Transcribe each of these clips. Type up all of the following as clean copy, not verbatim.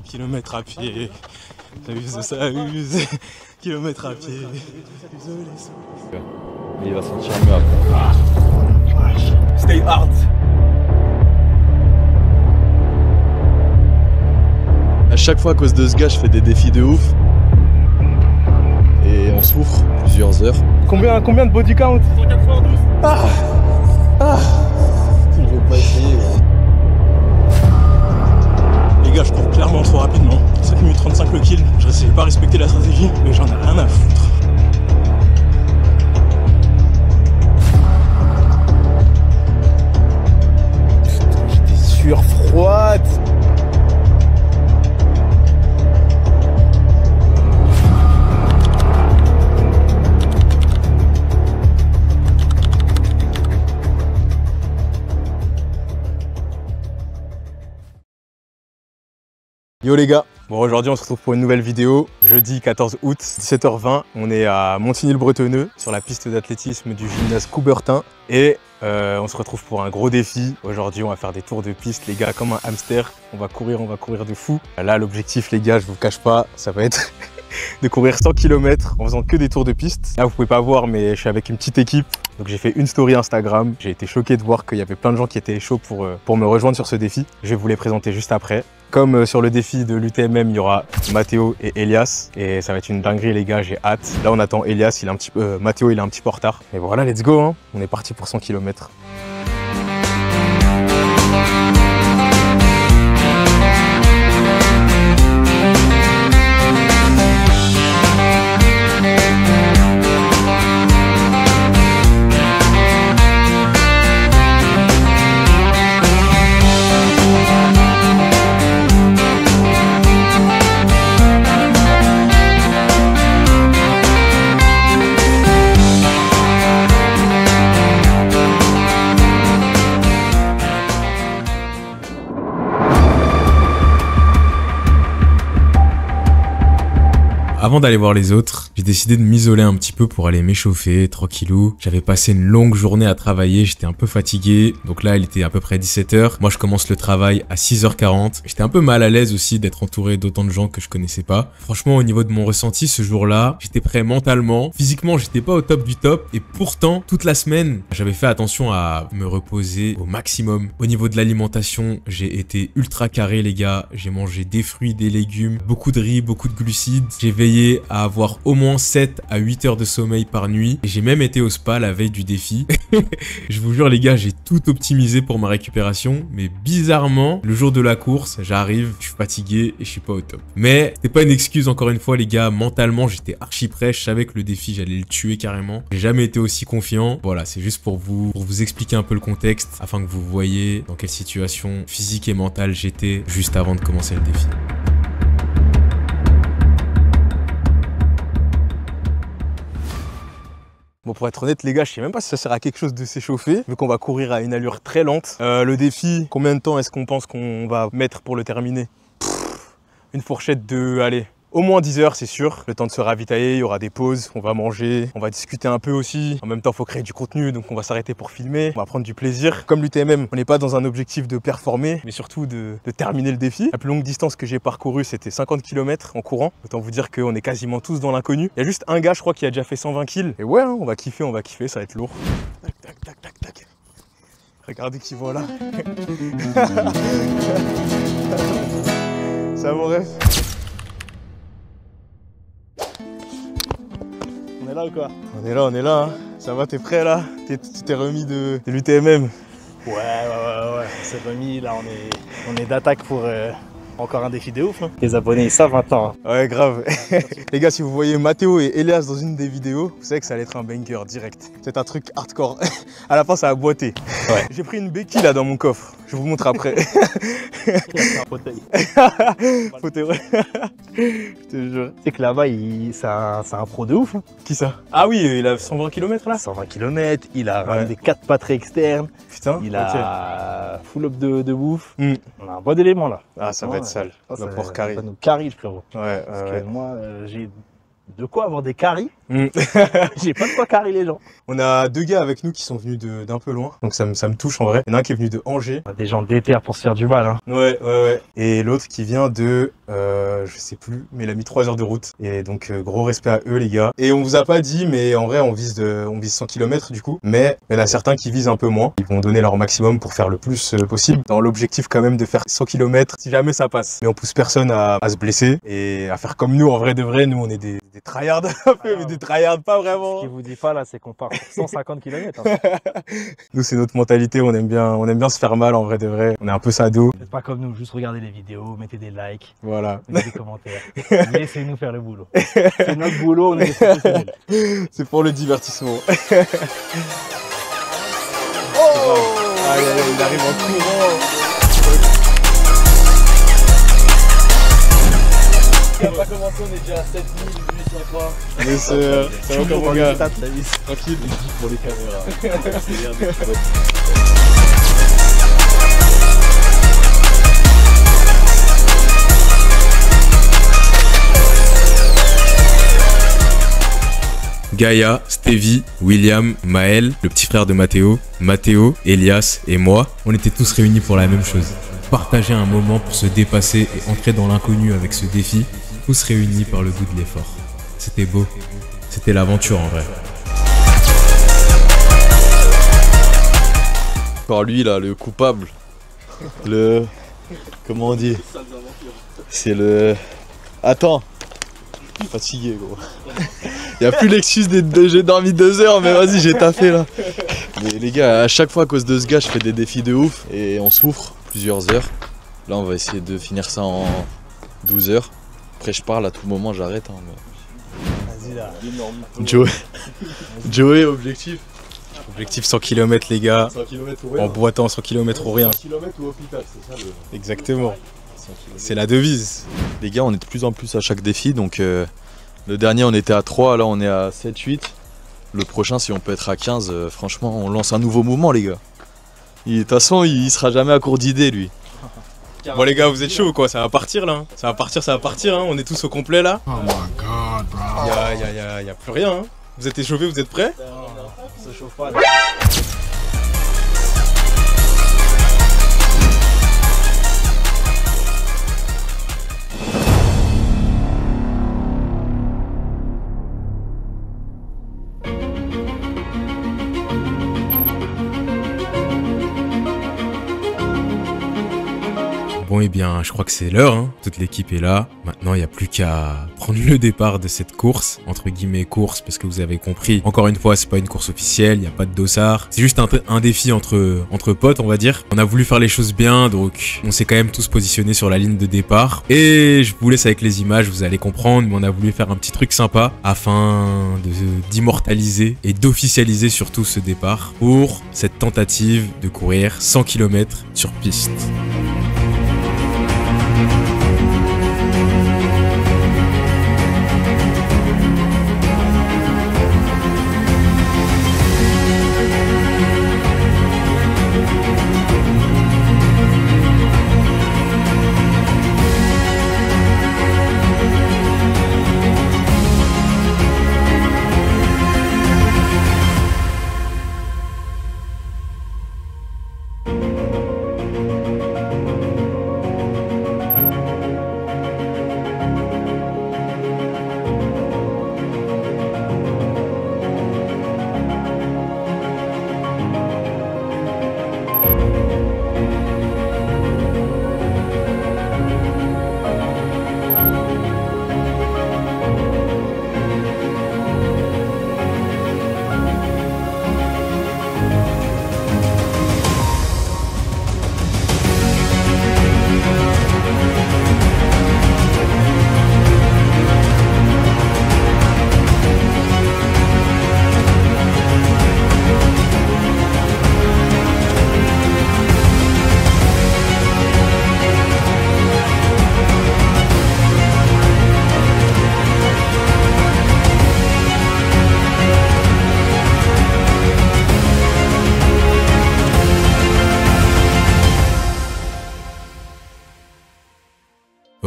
Kilomètre à pied, ça use, kilomètre à pied. Mais il va sentir mieux après. Stay hard. À chaque fois à cause de ce gars, je fais des défis de ouf. Et on souffre plusieurs heures. Combien de body count? 192. Je vais pas essayer. Les gars, je cours clairement trop rapidement. 7 minutes 35 le kill. Je n'essayais pas respecter la stratégie, mais j'en ai rien à foutre. J'ai des sueurs froides. Yo les gars, bon aujourd'hui on se retrouve pour une nouvelle vidéo. Jeudi 14 août, 17h20, on est à Montigny-le-Bretonneux sur la piste d'athlétisme du gymnase Coubertin et on se retrouve pour un gros défi. Aujourd'hui on va faire des tours de piste les gars comme un hamster, on va courir de fou. Là l'objectif les gars, je vous cache pas, ça va être de courir 100 km en faisant que des tours de piste. Là vous pouvez pas voir mais je suis avec une petite équipe. Donc j'ai fait une story Instagram, j'ai été choqué de voir qu'il y avait plein de gens qui étaient chauds pour me rejoindre sur ce défi. Je vais vous les présenter juste après. Comme sur le défi de l'UTMM, il y aura Mathéo et Elias. Et ça va être une dinguerie les gars, j'ai hâte. Là on attend Elias, il est un petit peu, Mathéo il est un petit peu en retard. Et voilà, let's go hein. On est parti pour 100 km. Avant d'aller voir les autres, j'ai décidé de m'isoler un petit peu pour aller m'échauffer, tranquillou. J'avais passé une longue journée à travailler, j'étais un peu fatigué. Donc là, il était à peu près 17h. Moi, je commence le travail à 6h40. J'étais un peu mal à l'aise aussi d'être entouré d'autant de gens que je connaissais pas. Franchement, au niveau de mon ressenti, ce jour-là, j'étais prêt mentalement. Physiquement, j'étais pas au top du top. Et pourtant, toute la semaine, j'avais fait attention à me reposer au maximum. Au niveau de l'alimentation, j'ai été ultra carré, les gars. J'ai mangé des fruits, des légumes, beaucoup de riz, beaucoup de glucides. J'ai veillé à avoir au moins 7 à 8 heures de sommeil par nuit. Et j'ai même été au spa la veille du défi. Je vous jure les gars, j'ai tout optimisé pour ma récupération. Mais bizarrement, le jour de la course, j'arrive, je suis fatigué et je suis pas au top. Mais c'était pas une excuse encore une fois les gars. Mentalement, j'étais archi prêt. Je savais que le défi, j'allais le tuer carrément. J'ai jamais été aussi confiant. Voilà, c'est juste pour vous expliquer un peu le contexte afin que vous voyez dans quelle situation physique et mentale j'étais juste avant de commencer le défi. Bon, pour être honnête les gars, je sais même pas si ça sert à quelque chose de s'échauffer, vu qu'on va courir à une allure très lente. Le défi, combien de temps est-ce qu'on pense qu'on va mettre pour le terminer? Une fourchette de, allez, au moins 10 heures c'est sûr. Le temps de se ravitailler, il y aura des pauses, on va manger, on va discuter un peu aussi. En même temps, il faut créer du contenu, donc on va s'arrêter pour filmer. On va prendre du plaisir. Comme l'UTMM, on n'est pas dans un objectif de performer, mais surtout de terminer le défi. La plus longue distance que j'ai parcourue, c'était 50 km en courant. Autant vous dire qu'on est quasiment tous dans l'inconnu. Il y a juste un gars, je crois, qui a déjà fait 120 kills. Et ouais, hein, on va kiffer, ça va être lourd. Tac, tac, tac, tac, tac. Regardez qui voit là. Ça mon rêve. On est là ou quoi? On est là. Hein. Ça va, t'es prêt là? Tu t'es remis de l'UTMM? Ouais. On s'est remis, là on est d'attaque pour encore un défi de ouf. Hein. Les abonnés ils savent maintenant. Hein. Ouais, grave. Les gars, si vous voyez Mathéo et Elias dans une des vidéos, vous savez que ça allait être un banger direct. C'est un truc hardcore. À la fin, ça a boité. Ouais. J'ai pris une béquille là dans mon coffre. Je vous montre après. Un fauteuil. Fauteuil, ouais. Je te jure. Tu sais que là-bas, c'est un pro de ouf. Hein. Qui ça? Ah oui, il a 120 km là? 120 km, il a ramené 4 patries externes. Putain. Il a full up de bouffe. On a un bon élément là. Ah, ça va être sale. Ça pour carry. va nous carry, frérot. Ouais, Parce que moi, j'ai de quoi avoir des carries. J'ai pas de quoi carrer les gens. On a 2 gars avec nous qui sont venus d'un peu loin, donc ça me touche en vrai. Il y en a un qui est venu de Angers. Des gens déterrent pour se faire du mal. Hein. Ouais. Et l'autre qui vient de, je sais plus, mais il a mis 3 heures de route. Et donc gros respect à eux les gars. Et on vous a pas dit, mais en vrai on vise 100 km du coup. Mais il y en a certains qui visent un peu moins. Ils vont donner leur maximum pour faire le plus possible. Dans l'objectif quand même de faire 100 km si jamais ça passe. Mais on pousse personne à se blesser et à faire comme nous. En vrai de vrai, nous on est des tryhards un peu, mais des tryhards pas vraiment. Ce qu'il vous dit pas là, c'est qu'on part pour 150 km. Hein. Nous c'est notre mentalité, on aime bien se faire mal en vrai de vrai. On est un peu sado. Faites pas comme nous, juste regardez les vidéos, mettez des likes, Voilà. mettez des commentaires. Laissez-nous faire le boulot. C'est notre boulot, on est des professionnels. C'est pour le divertissement. Aïe, il arrive en courant. On n'a pas commencé, on est déjà à 7803. Mais c'est encore mon gars. Tranquille, pour les caméras. C'est bien, des kilomètres. Gaïa, Stevie, William, Maël, le petit frère de Mathéo, Mathéo, Elias et moi, on était tous réunis pour la même chose. Partager un moment pour se dépasser et entrer dans l'inconnu avec ce défi, tous réunis par le goût de l'effort. C'était beau, c'était l'aventure en vrai. Par lui là, le coupable. Comment on dit? C'est le... Attends. Je suis fatigué gros. Y a plus l'excuse de j'ai dormi 2 heures, mais vas-y j'ai taffé là. Mais les gars, à chaque fois à cause de ce gars, je fais des défis de ouf et on souffre plusieurs heures. Là on va essayer de finir ça en 12 heures. Après je parle à tout moment, j'arrête. Hein, mais... Vas-y là. Joey, objectif. Objectif 100 km les gars. 100 km ou En boitant 100 km ou rien. 100 km ou hôpital, c'est ça le... Exactement. C'est la devise. Les gars, on est de plus en plus à chaque défi, donc le dernier on était à 3, là on est à 7, 8. Le prochain, si on peut être à 15, franchement, on lance un nouveau mouvement les gars. De toute façon, il sera jamais à court d'idées lui. Bon les gars, vous êtes chauds quoi, ça va partir là. Ça va partir hein. On est tous au complet là. Oh my god, bro. Y a plus rien hein. Vous êtes échauffés, vous êtes prêts? On se chauffe pas. Bon eh bien, je crois que c'est l'heure, hein. Toute l'équipe est là. Maintenant, il n'y a plus qu'à prendre le départ de cette course, entre guillemets course, parce que vous avez compris. Encore une fois, c'est pas une course officielle, il n'y a pas de dossard. C'est juste un défi entre potes, on va dire. On a voulu faire les choses bien, donc on s'est quand même tous positionnés sur la ligne de départ. Et je vous laisse avec les images, vous allez comprendre, mais on a voulu faire un petit truc sympa afin d'immortaliser et d'officialiser surtout ce départ pour cette tentative de courir 100 km sur piste.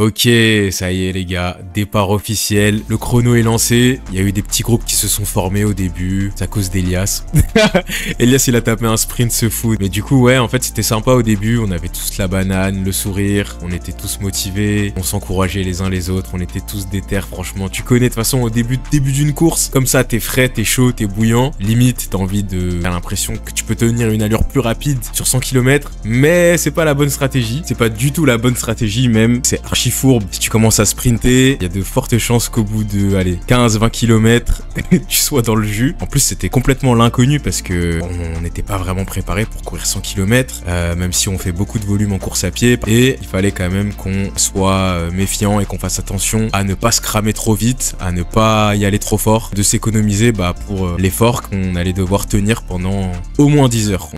Ok, ça y est les gars, départ officiel, le chrono est lancé, il y a eu des petits groupes qui se sont formés au début, c'est à cause d'Elias. Elias il a tapé un sprint ce foot, mais du coup ouais en fait c'était sympa au début, on avait tous la banane, le sourire, on était tous motivés, on s'encourageait les uns les autres, on était tous déter franchement, tu connais de toute façon au début d'une course, comme ça t'es frais, t'es chaud, t'es bouillant, limite t'as l'impression que tu peux tenir une allure plus rapide sur 100 km, mais c'est pas la bonne stratégie, c'est pas du tout la bonne stratégie même, c'est archi fourbe. Si tu commences à sprinter, il y a de fortes chances qu'au bout de, 15-20 km, tu sois dans le jus. En plus, c'était complètement l'inconnu parce que on n'était pas vraiment préparé pour courir 100 km, même si on fait beaucoup de volume en course à pied. Et il fallait quand même qu'on soit méfiant et qu'on fasse attention à ne pas se cramer trop vite, à ne pas y aller trop fort, de s'économiser pour l'effort qu'on allait devoir tenir pendant au moins 10 heures.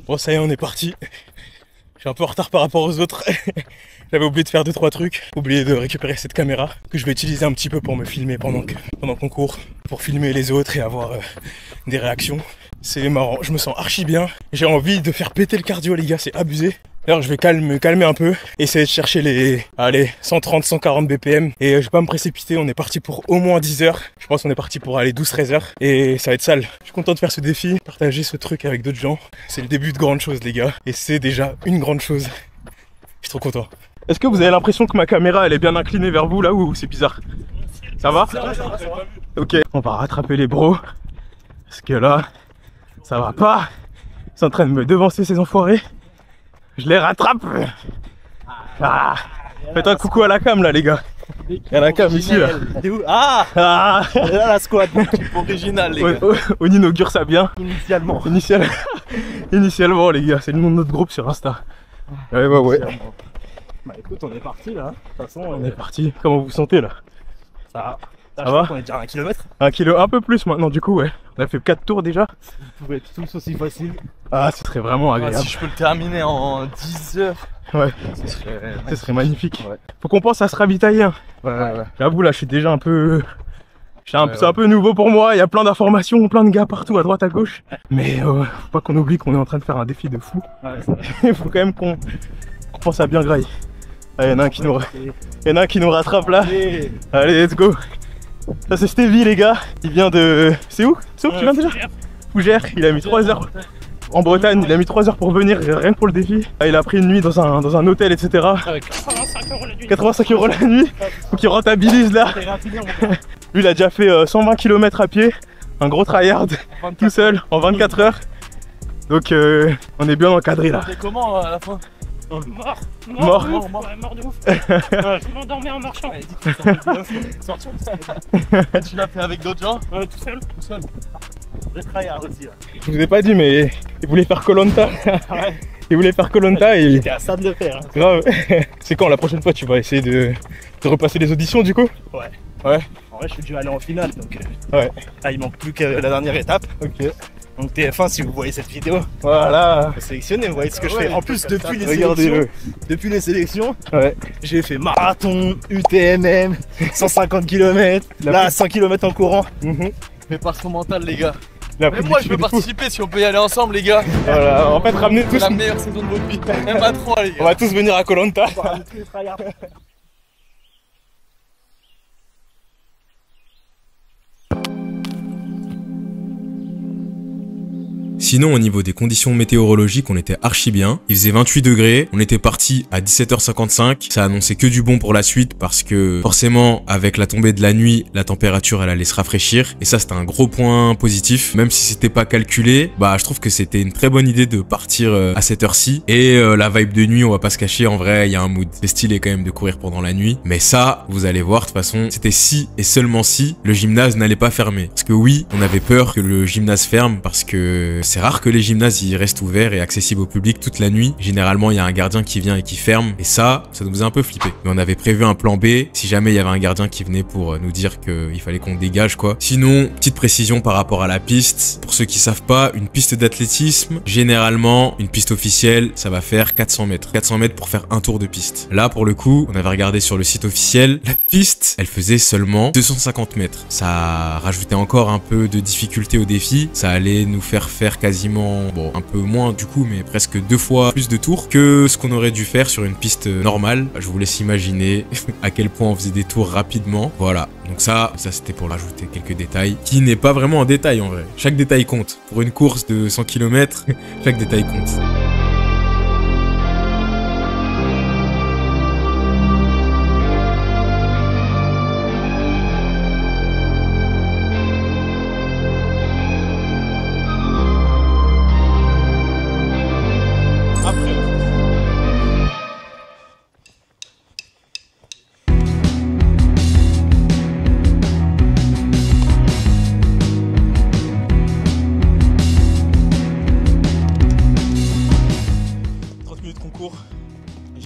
Bon ça y est on est parti. Je suis un peu en retard par rapport aux autres. J'avais oublié de faire 2-3 trucs. Oublié de récupérer cette caméra que je vais utiliser un petit peu pour me filmer pendant qu'on court. Pour filmer les autres et avoir des réactions. C'est marrant, je me sens archi bien. J'ai envie de faire péter le cardio les gars, c'est abusé. D'ailleurs je vais me calmer un peu, essayer de chercher les 130-140 BPM et je vais pas me précipiter, on est parti pour au moins 10 heures. Je pense qu'on est parti pour aller 12-13 heures et ça va être sale. Je suis content de faire ce défi, partager ce truc avec d'autres gens. C'est le début de grandes choses les gars et c'est déjà une grande chose. Je suis trop content. Est-ce que vous avez l'impression que ma caméra elle est bien inclinée vers vous là ou c'est bizarre? Ça va? Ok, on va rattraper les bros parce que là ça va pas. Ils sont en train de me devancer ces enfoirés. Je les rattrape. Ah. Faites un coucou à la cam là les gars. Il y a la cam ici là. T'es où? Ah, là la squad. Original les gars. On inaugure ça bien. Initialement. Initialement les gars, c'est le nom de notre groupe sur Insta. Ouais. Bah écoute, on est parti là. De toute façon, on est parti. Comment vous vous sentez là? Ça va. Ça va? On est déjà à 1 km. 1 kilo, un peu plus maintenant du coup ouais. On a fait 4 tours déjà. Vous pouvez être tous aussi facile. Ah ce serait vraiment agréable. Si je peux le terminer en 10 heures. Ouais. Ce serait magnifique. Ouais. Faut qu'on pense à se ravitailler. Hein. Ouais. J'avoue là je suis déjà un peu... C'est un peu nouveau pour moi, il y a plein d'informations, plein de gars partout à droite à gauche. Mais faut pas qu'on oublie qu'on est en train de faire un défi de fou. Ouais, il faut quand même qu'on pense à bien grailler. Ah, il y en a un qui nous rattrape là. Allez, let's go. Ça c'est Stevie les gars, il vient de... C'est où? C'est où que tu viens déjà? Fougères, il a mis 3 heures en Bretagne, il a mis 3 heures pour venir, rien que pour le défi. Il a pris une nuit dans un hôtel, etc. 85 € la nuit, faut qu'il rentabilise là. Lui il a déjà fait 120 km à pied, un gros tryhard, tout seul, en 24 heures. Donc on est bien encadré là. C'était comment à la fin? Mort de ouf. Je m'endormais en marchant. Tu l'as fait avec d'autres gens? Tout seul. J'ai tryhard aussi là. Je vous ai pas dit mais il voulait faire Koh-Lanta. Il voulait faire Koh-Lanta et... J'étais à ça de le faire. Hein. Grave. C'est quand la prochaine fois tu vas essayer de repasser les auditions du coup? Ouais. En vrai je suis dû aller en finale donc... Ouais. Là il manque plus que la dernière étape. Ok. Donc TF1 si vous voyez cette vidéo, voilà. Sélectionnez, vous voyez ce que je fais. En plus depuis les sélections, j'ai fait marathon, UTMM, 150 km, là 100 km en courant. Mais pas son mental les gars. Mais moi je veux participer si on peut y aller ensemble les gars. Voilà, en fait ramener tous... la meilleure saison de votre vie, même à 3 les gars. On va tous venir à Koh-Lanta. Sinon, au niveau des conditions météorologiques, on était archi bien. Il faisait 28 degrés. On était parti à 17h55. Ça annonçait que du bon pour la suite parce que forcément, avec la tombée de la nuit, la température, elle allait se rafraîchir. Et ça, c'était un gros point positif. Même si c'était pas calculé, bah, je trouve que c'était une très bonne idée de partir à cette heure-ci. Et la vibe de nuit, on va pas se cacher, en vrai, il y a un mood. C'est stylé quand même de courir pendant la nuit. Mais ça, vous allez voir, de toute façon, c'était si et seulement si le gymnase n'allait pas fermer. Parce que oui, on avait peur que le gymnase ferme parce que c'est rare que les gymnases y restent ouverts et accessibles au public toute la nuit. Généralement, il y a un gardien qui vient et qui ferme. Et ça nous faisait un peu flipper. Mais on avait prévu un plan B si jamais il y avait un gardien qui venait pour nous dire qu'il fallait qu'on dégage, quoi. Sinon, petite précision par rapport à la piste. Pour ceux qui savent pas, une piste d'athlétisme, généralement, une piste officielle, ça va faire 400 mètres. 400 mètres pour faire un tour de piste. Là, pour le coup, on avait regardé sur le site officiel, la piste, elle faisait seulement 250 mètres. Ça rajoutait encore un peu de difficulté au défi. Ça allait nous faire quasiment, bon, un peu moins du coup, mais presque 2 fois plus de tours que ce qu'on aurait dû faire sur une piste normale. Je vous laisse imaginer à quel point on faisait des tours rapidement. Voilà. Donc ça c'était pour rajouter quelques détails, qui n'est pas vraiment un détail en vrai. Chaque détail compte. Pour une course de 100 km, chaque détail compte.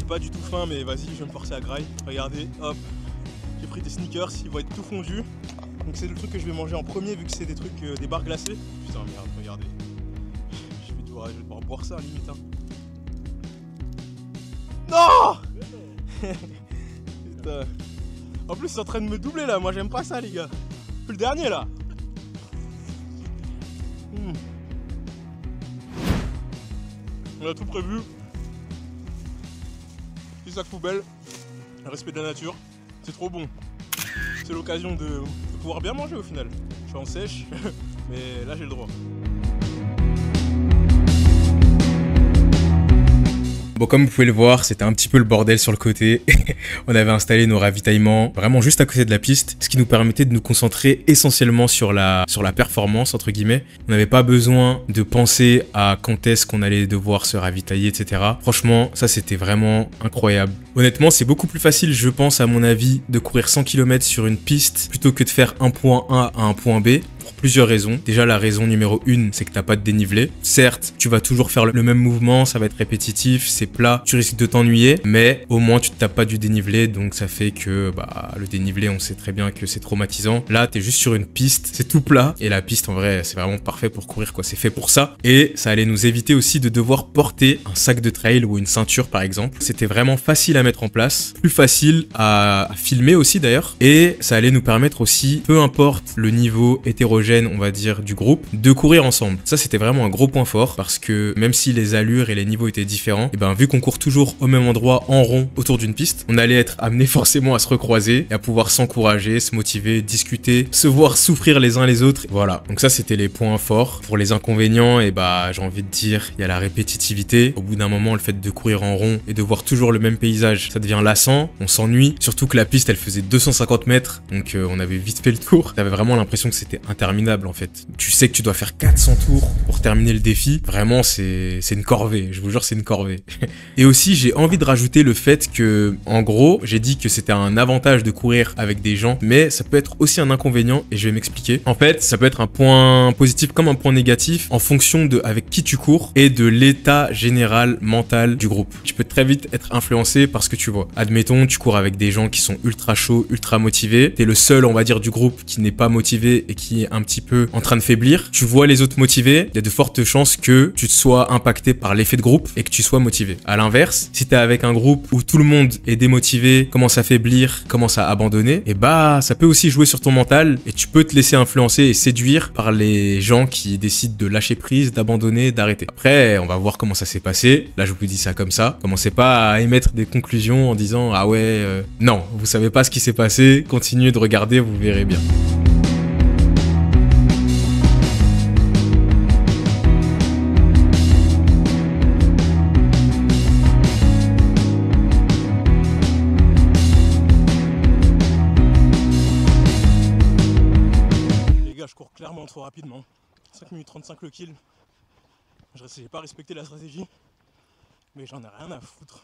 Pas du tout faim, mais vas-y, je vais me forcer à graille. Regardez, hop, j'ai pris des sneakers, ils vont être tout fondus. Donc c'est le truc que je vais manger en premier vu que c'est des trucs, des barres glacées. Putain merde, regardez. Je vais devoir boire ça limite. Hein. Non. Putain. En plus c'est en train de me doubler là, moi j'aime pas ça les gars. Plus le dernier là. On a tout prévu. Sac poubelle, respect de la nature, c'est trop bon. C'est l'occasion de pouvoir bien manger au final. Je suis en sèche, mais là j'ai le droit. Bon, comme vous pouvez le voir, c'était un petit peu le bordel sur le côté. On avait installé nos ravitaillements vraiment juste à côté de la piste, ce qui nous permettait de nous concentrer essentiellement sur la performance, entre guillemets. On n'avait pas besoin de penser à quand est-ce qu'on allait devoir se ravitailler, etc. Franchement, ça c'était vraiment incroyable. Honnêtement, c'est beaucoup plus facile, je pense, à mon avis, de courir 100 km sur une piste plutôt que de faire un point A à un point B. Pour plusieurs raisons. Déjà, la raison numéro 1, c'est que t'as pas de dénivelé. Certes, tu vas toujours faire le même mouvement, ça va être répétitif, c'est plat, tu risques de t'ennuyer, mais au moins tu te tapes pas du dénivelé, donc ça fait que le dénivelé, on sait très bien que c'est traumatisant. Là, t'es juste sur une piste, c'est tout plat, et la piste, en vrai, c'est vraiment parfait pour courir, quoi. C'est fait pour ça. Et ça allait nous éviter aussi de devoir porter un sac de trail ou une ceinture, par exemple. C'était vraiment facile à mettre en place, plus facile à filmer aussi d'ailleurs, et ça allait nous permettre aussi, peu importe le niveau hétérogène, on va dire, du groupe, de courir ensemble. Ça, c'était vraiment un gros point fort parce que même si les allures et les niveaux étaient différents, et vu qu'on court toujours au même endroit en rond autour d'une piste, on allait être amené forcément à se recroiser et à pouvoir s'encourager, se motiver, discuter, se voir souffrir les uns les autres. Voilà. Donc ça, c'était les points forts. Pour les inconvénients, j'ai envie de dire, il y a la répétitivité. Au bout d'un moment, le fait de courir en rond et de voir toujours le même paysage, ça devient lassant, on s'ennuie. Surtout que la piste, elle faisait 250 mètres, donc on avait vite fait le tour. T'avais vraiment l'impression que c'était interminable en fait. Tu sais que tu dois faire 400 tours pour terminer le défi. Vraiment, c'est une corvée. Je vous jure, c'est une corvée. Et aussi, j'ai envie de rajouter le fait que, en gros, j'ai dit que c'était un avantage de courir avec des gens, mais ça peut être aussi un inconvénient et je vais m'expliquer. En fait, ça peut être un point positif comme un point négatif en fonction de avec qui tu cours et de l'état général mental du groupe. Tu peux très vite être influencé par ce que tu vois. Admettons, tu cours avec des gens qui sont ultra chauds, ultra motivés. T'es le seul, on va dire, du groupe qui n'est pas motivé et qui est un petit peu en train de faiblir. Tu vois les autres motivés, il y a de fortes chances que tu te sois impacté par l'effet de groupe et que tu sois motivé. À l'inverse, si t'es avec un groupe où tout le monde est démotivé, commence à faiblir, commence à abandonner, et ça peut aussi jouer sur ton mental et tu peux te laisser influencer et séduire par les gens qui décident de lâcher prise, d'abandonner, d'arrêter. Après, on va voir comment ça s'est passé. Là, je vous dis ça comme ça. Commencez pas à émettre des conclusions en disant « Ah ouais, non, vous savez pas ce qui s'est passé, continuez de regarder, vous verrez bien. » rapidement. 5 minutes 35 le kill. J'ai pas respecté la stratégie, mais j'en ai rien à foutre.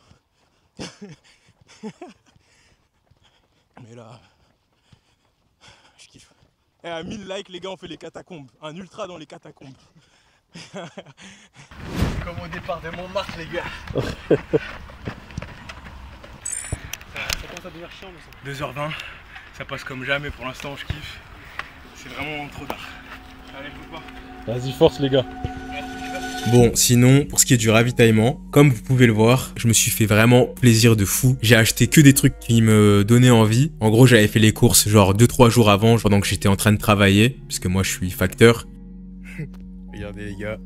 Mais là, je kiffe. Et à 1000 likes, les gars, on fait les catacombes. Un ultra dans les catacombes. C'est comme au départ de Montmartre, les gars. Ça commence à devenir chiant, mais ça. 2h20, ça passe comme jamais pour l'instant, je kiffe. C'est vraiment trop tard. Allez, faut pas. Vas-y, force les gars. Bon, sinon, pour ce qui est du ravitaillement, comme vous pouvez le voir, je me suis fait vraiment plaisir de fou. J'ai acheté que des trucs qui me donnaient envie. En gros, j'avais fait les courses genre 2-3 jours avant, pendant que j'étais en train de travailler, puisque moi je suis facteur. Regardez les gars,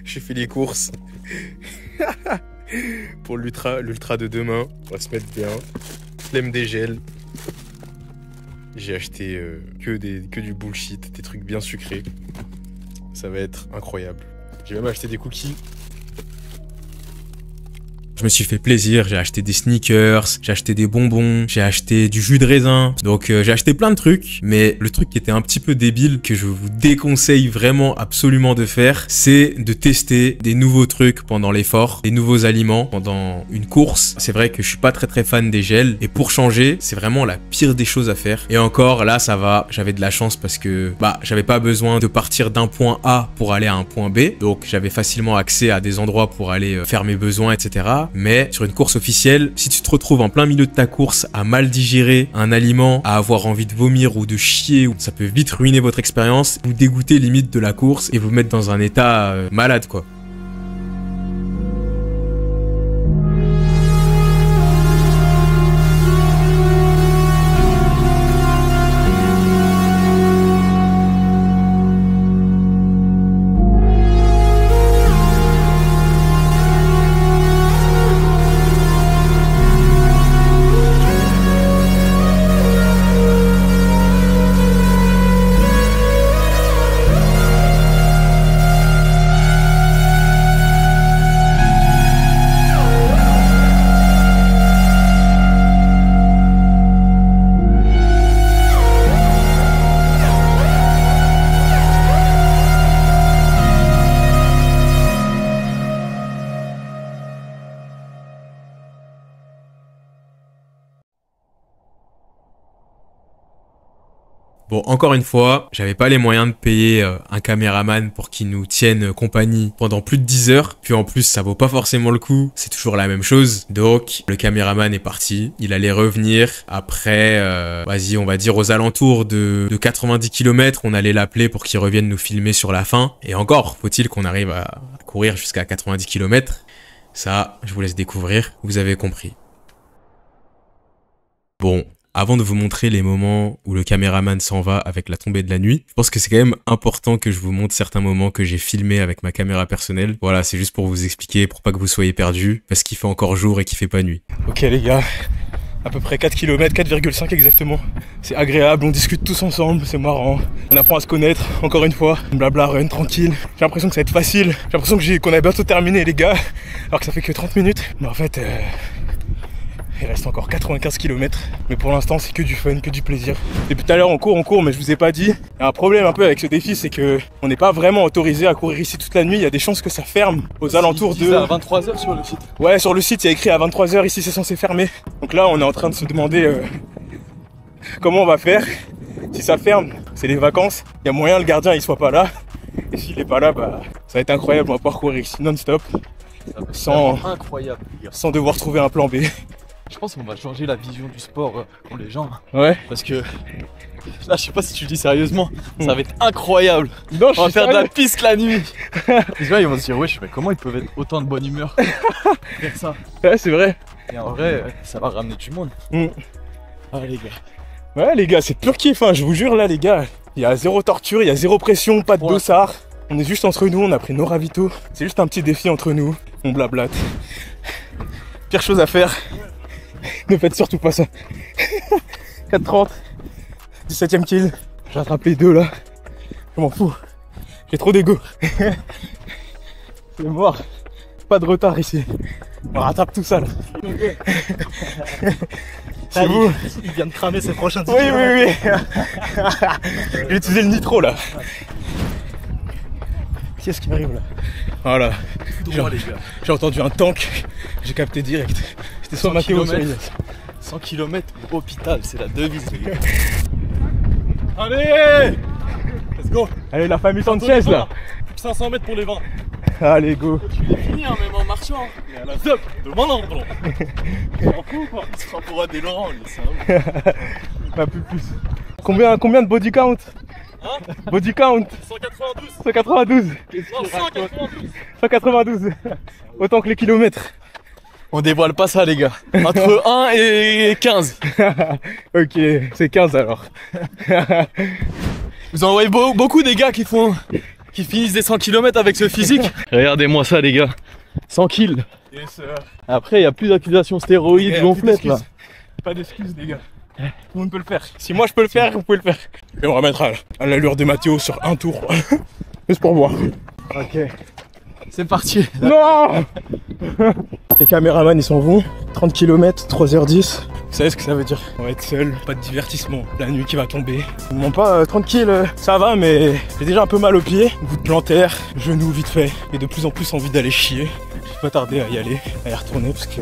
j'ai fait les courses pour l'ultra de demain. On va se mettre bien. Flemme des gels. J'ai acheté que du bullshit, des trucs bien sucrés. Ça va être incroyable. J'ai même acheté des cookies. Je me suis fait plaisir, j'ai acheté des sneakers, j'ai acheté des bonbons, j'ai acheté du jus de raisin. Donc j'ai acheté plein de trucs, mais le truc qui était un petit peu débile, que je vous déconseille vraiment absolument de faire, c'est de tester des nouveaux trucs pendant l'effort, des nouveaux aliments pendant une course. C'est vrai que je suis pas très fan des gels, et pour changer, c'est vraiment la pire des choses à faire. Et encore, là ça va, j'avais de la chance parce que j'avais pas besoin de partir d'un point A pour aller à un point B, donc j'avais facilement accès à des endroits pour aller faire mes besoins, etc. Mais sur une course officielle, si tu te retrouves en plein milieu de ta course à mal digérer un aliment, à avoir envie de vomir ou de chier, ça peut vite ruiner votre expérience, vous dégoûter limite de la course et vous mettre dans un état malade quoi. Bon, encore une fois, j'avais pas les moyens de payer un caméraman pour qu'il nous tienne compagnie pendant plus de 10 heures. Puis en plus, ça vaut pas forcément le coup. C'est toujours la même chose. Donc, le caméraman est parti. Il allait revenir après, on va dire aux alentours de 90 km. On allait l'appeler pour qu'il revienne nous filmer sur la fin. Et encore, faut-il qu'on arrive à courir jusqu'à 90 km. Ça, je vous laisse découvrir. Vous avez compris. Bon. Avant de vous montrer les moments où le caméraman s'en va avec la tombée de la nuit, je pense que c'est quand même important que je vous montre certains moments que j'ai filmés avec ma caméra personnelle. Voilà, c'est juste pour vous expliquer, pour pas que vous soyez perdus, parce qu'il fait encore jour et qu'il fait pas nuit. Ok les gars, à peu près 4 km, 4,5 exactement. C'est agréable, on discute tous ensemble, c'est marrant. On apprend à se connaître, encore une fois. Blabla run, tranquille. J'ai l'impression que ça va être facile. J'ai l'impression qu'on a bientôt terminé les gars, alors que ça fait que 30 minutes. Mais en fait... il reste encore 95 km, mais pour l'instant c'est que du fun, que du plaisir. Depuis tout à l'heure on court, mais je vous ai pas dit. Il y a un problème un peu avec ce défi, c'est que on n'est pas vraiment autorisé à courir ici toute la nuit. Il y a des chances que ça ferme aux alentours de... à 23h sur le site. Ouais, sur le site il y a écrit à 23h, ici c'est censé fermer. Donc là on est en train de se demander comment on va faire. Si ça ferme, c'est les vacances. Il y a moyen le gardien il soit pas là. Et s'il est pas là, ça va être incroyable, on va pouvoir courir ici non-stop. Incroyable. Sans devoir trouver un plan B. Je pense qu'on va changer la vision du sport pour les gens. Ouais. Parce que là, je sais pas si tu le dis sérieusement, ça va être incroyable. Non, on va faire de la piste la nuit. Les gens ils vont se dire, wesh, mais comment ils peuvent être autant de bonne humeur faire ça? Ouais, c'est vrai. Et en vrai, ça va ramener du monde. Ah les gars. Ouais les gars, c'est pur kiff, hein, je vous jure là les gars. Il y a zéro torture, il y a zéro pression, pas de dossard. On est juste entre nous, on a pris nos ravitaux. C'est juste un petit défi entre nous, on blablate. Pire chose à faire. Ne faites surtout pas ça. 4,30, 17ème kill. J'ai rattrapé les deux là. Je m'en fous. J'ai trop d'ego. C'est mort. Pas de retard ici. On rattrape tout ça là. C'est vous. Il vient de cramer ses prochains Oui. J'ai utilisé le nitro là. pièce qui arrive là. Voilà. J'ai entendu un tank, j'ai capté direct. C'était soit Mathéo, soit Elias. 100 km hôpital, c'est la devise les gars. Allez, let's go. Allez la famille Sanchez là. Plus de 500 mètres pour les 20. Allez go. Tu l'es fini hein, même en marchant. Mais à la top, demande un blanc. Tu m'en fous quoi. Ce sera pour des Laurent, lui, c'est Pas plus. Combien de body count? Hein? Body count 192. 192. Non, 192. 192. Autant que les kilomètres. On dévoile pas ça les gars. Entre 1 et 15. Ok, c'est 15 alors. Vous en voyez beaucoup des gars qui finissent des 100 km avec ce physique. Regardez-moi ça les gars. 100 kills. Yes, Après il n'y a plus d'accusations stéroïdes, gonflettes là. pas d'excuses les gars. Tout le monde peut le faire. Si moi je peux le faire, vous pouvez le faire. Et on va mettre à l'allure de Mathéo sur un tour. Juste pour voir. Ok. C'est parti. Non. Les caméramans ils s'en vont. 30 km, 3h10. Vous savez ce que ça veut dire? On va être seul, pas de divertissement. La nuit qui va tomber. Bon pas tranquille, ça va mais j'ai déjà un peu mal aux pieds. Bout de plantaire, genou vite fait. Et de plus en plus envie d'aller chier. Je vais pas tarder à y aller, à y retourner parce que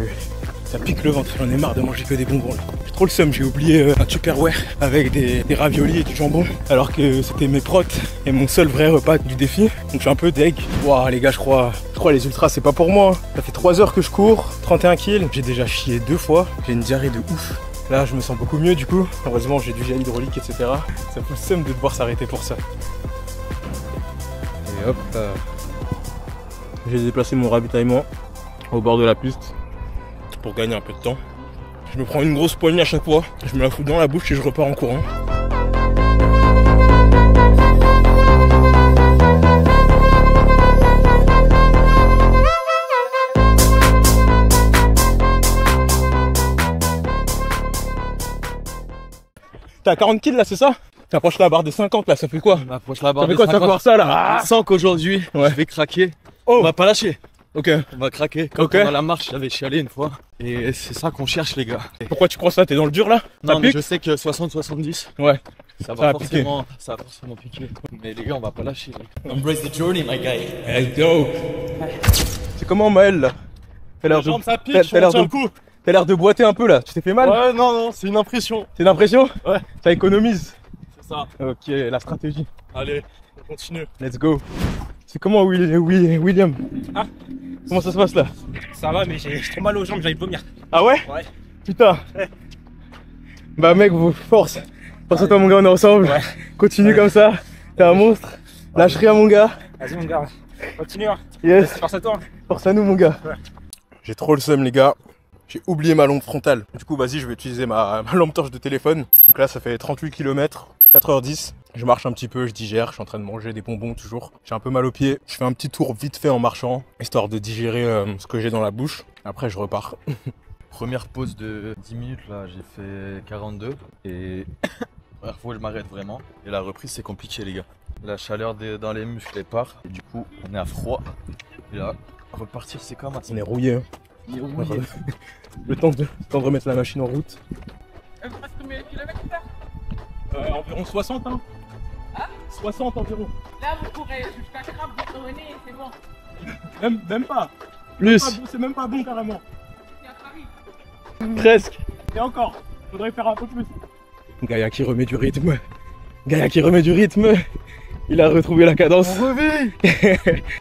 ça pique le ventre. J'en ai marre de manger que des bonbons là. J'ai trop le seum, j'ai oublié un Tupperware avec des raviolis et du jambon. Alors que c'était mes protes et mon seul vrai repas du défi. Donc je suis un peu deg. Waouh les gars, je crois les ultras c'est pas pour moi. Ça fait 3 heures que je cours, 31 kills. J'ai déjà chié 2 fois. J'ai une diarrhée de ouf. Là je me sens beaucoup mieux du coup. Heureusement j'ai du gel hydraulique etc. Ça fout le seum de devoir s'arrêter pour ça. Et hop là. J'ai déplacé mon ravitaillement au bord de la piste pour gagner un peu de temps. Je me prends une grosse poignée à chaque fois, je me la fous dans la bouche et je repars en courant. T'es à 40 kills là, c'est ça? T'approches la barre des 50 là, ça fait quoi? On approche la barre Ça fait des quoi de 50. savoir ça là? Je sens qu'aujourd'hui, Ouais. je vais craquer. Oh. On va pas lâcher. Ok. On va craquer. Comme Ok. pendant la marche, j'avais chialé une fois. Et c'est ça qu'on cherche les gars. Pourquoi tu crois ça? T'es dans le dur là? Non Ça mais pique? je sais que 60-70, Ouais. ça va va forcément piquer. Mais les gars, on va pas lâcher. Embrace the journey, my guy. Let's go. C'est comment Maël là? T'as l'air Les jambes ça pique, t'as l'air on tient de- le coup. T'as l'air de boiter un peu là, tu t'es fait mal? Ouais, non, c'est une impression. C'est une impression? Ouais. Ça économise. C'est ça. Ok, la stratégie. Allez, on continue. Let's go. C'est comment William? Ah. Comment ça se passe là? Ça va, mais j'ai trop mal aux jambes, j'allais vomir. Ah ouais? Ouais. Putain. Ouais. Bah mec, force. Force à toi mon gars, on est ensemble. Ouais. Continue comme ça. T'es un monstre. Lâche rien mon gars. Vas-y, mon gars. Continue. Hein. Yes. Force à toi. Force à nous mon gars. Ouais. J'ai trop le seum les gars. J'ai oublié ma lampe frontale. Du coup vas-y je vais utiliser ma lampe torche de téléphone. Donc là ça fait 38 km, 4h10. Je marche un petit peu, je digère, je suis en train de manger des bonbons toujours. J'ai un peu mal aux pieds. Je fais un petit tour vite fait en marchant, histoire de digérer ce que j'ai dans la bouche. Après je repars. Première pause de 10 minutes là, j'ai fait 42 et première fois je m'arrête vraiment. Et la reprise c'est compliqué les gars. La chaleur dans les muscles elle part et du coup on est à froid. Et là, repartir c'est comme On est rouillé. Hein. Le temps de remettre la machine en route. Vous faites combien de kilomètres là? Environ 60 hein. Hein? 60 environ. Là vous courez jusqu'à Crabes, vous revenez, c'est bon. Même pas. plus. C'est même pas bon carrément. C'est à Paris. Presque. Et encore, faudrait faire un peu plus. Gaïa qui remet du rythme. Gaïa qui remet du rythme. Il a retrouvé la cadence. On revit.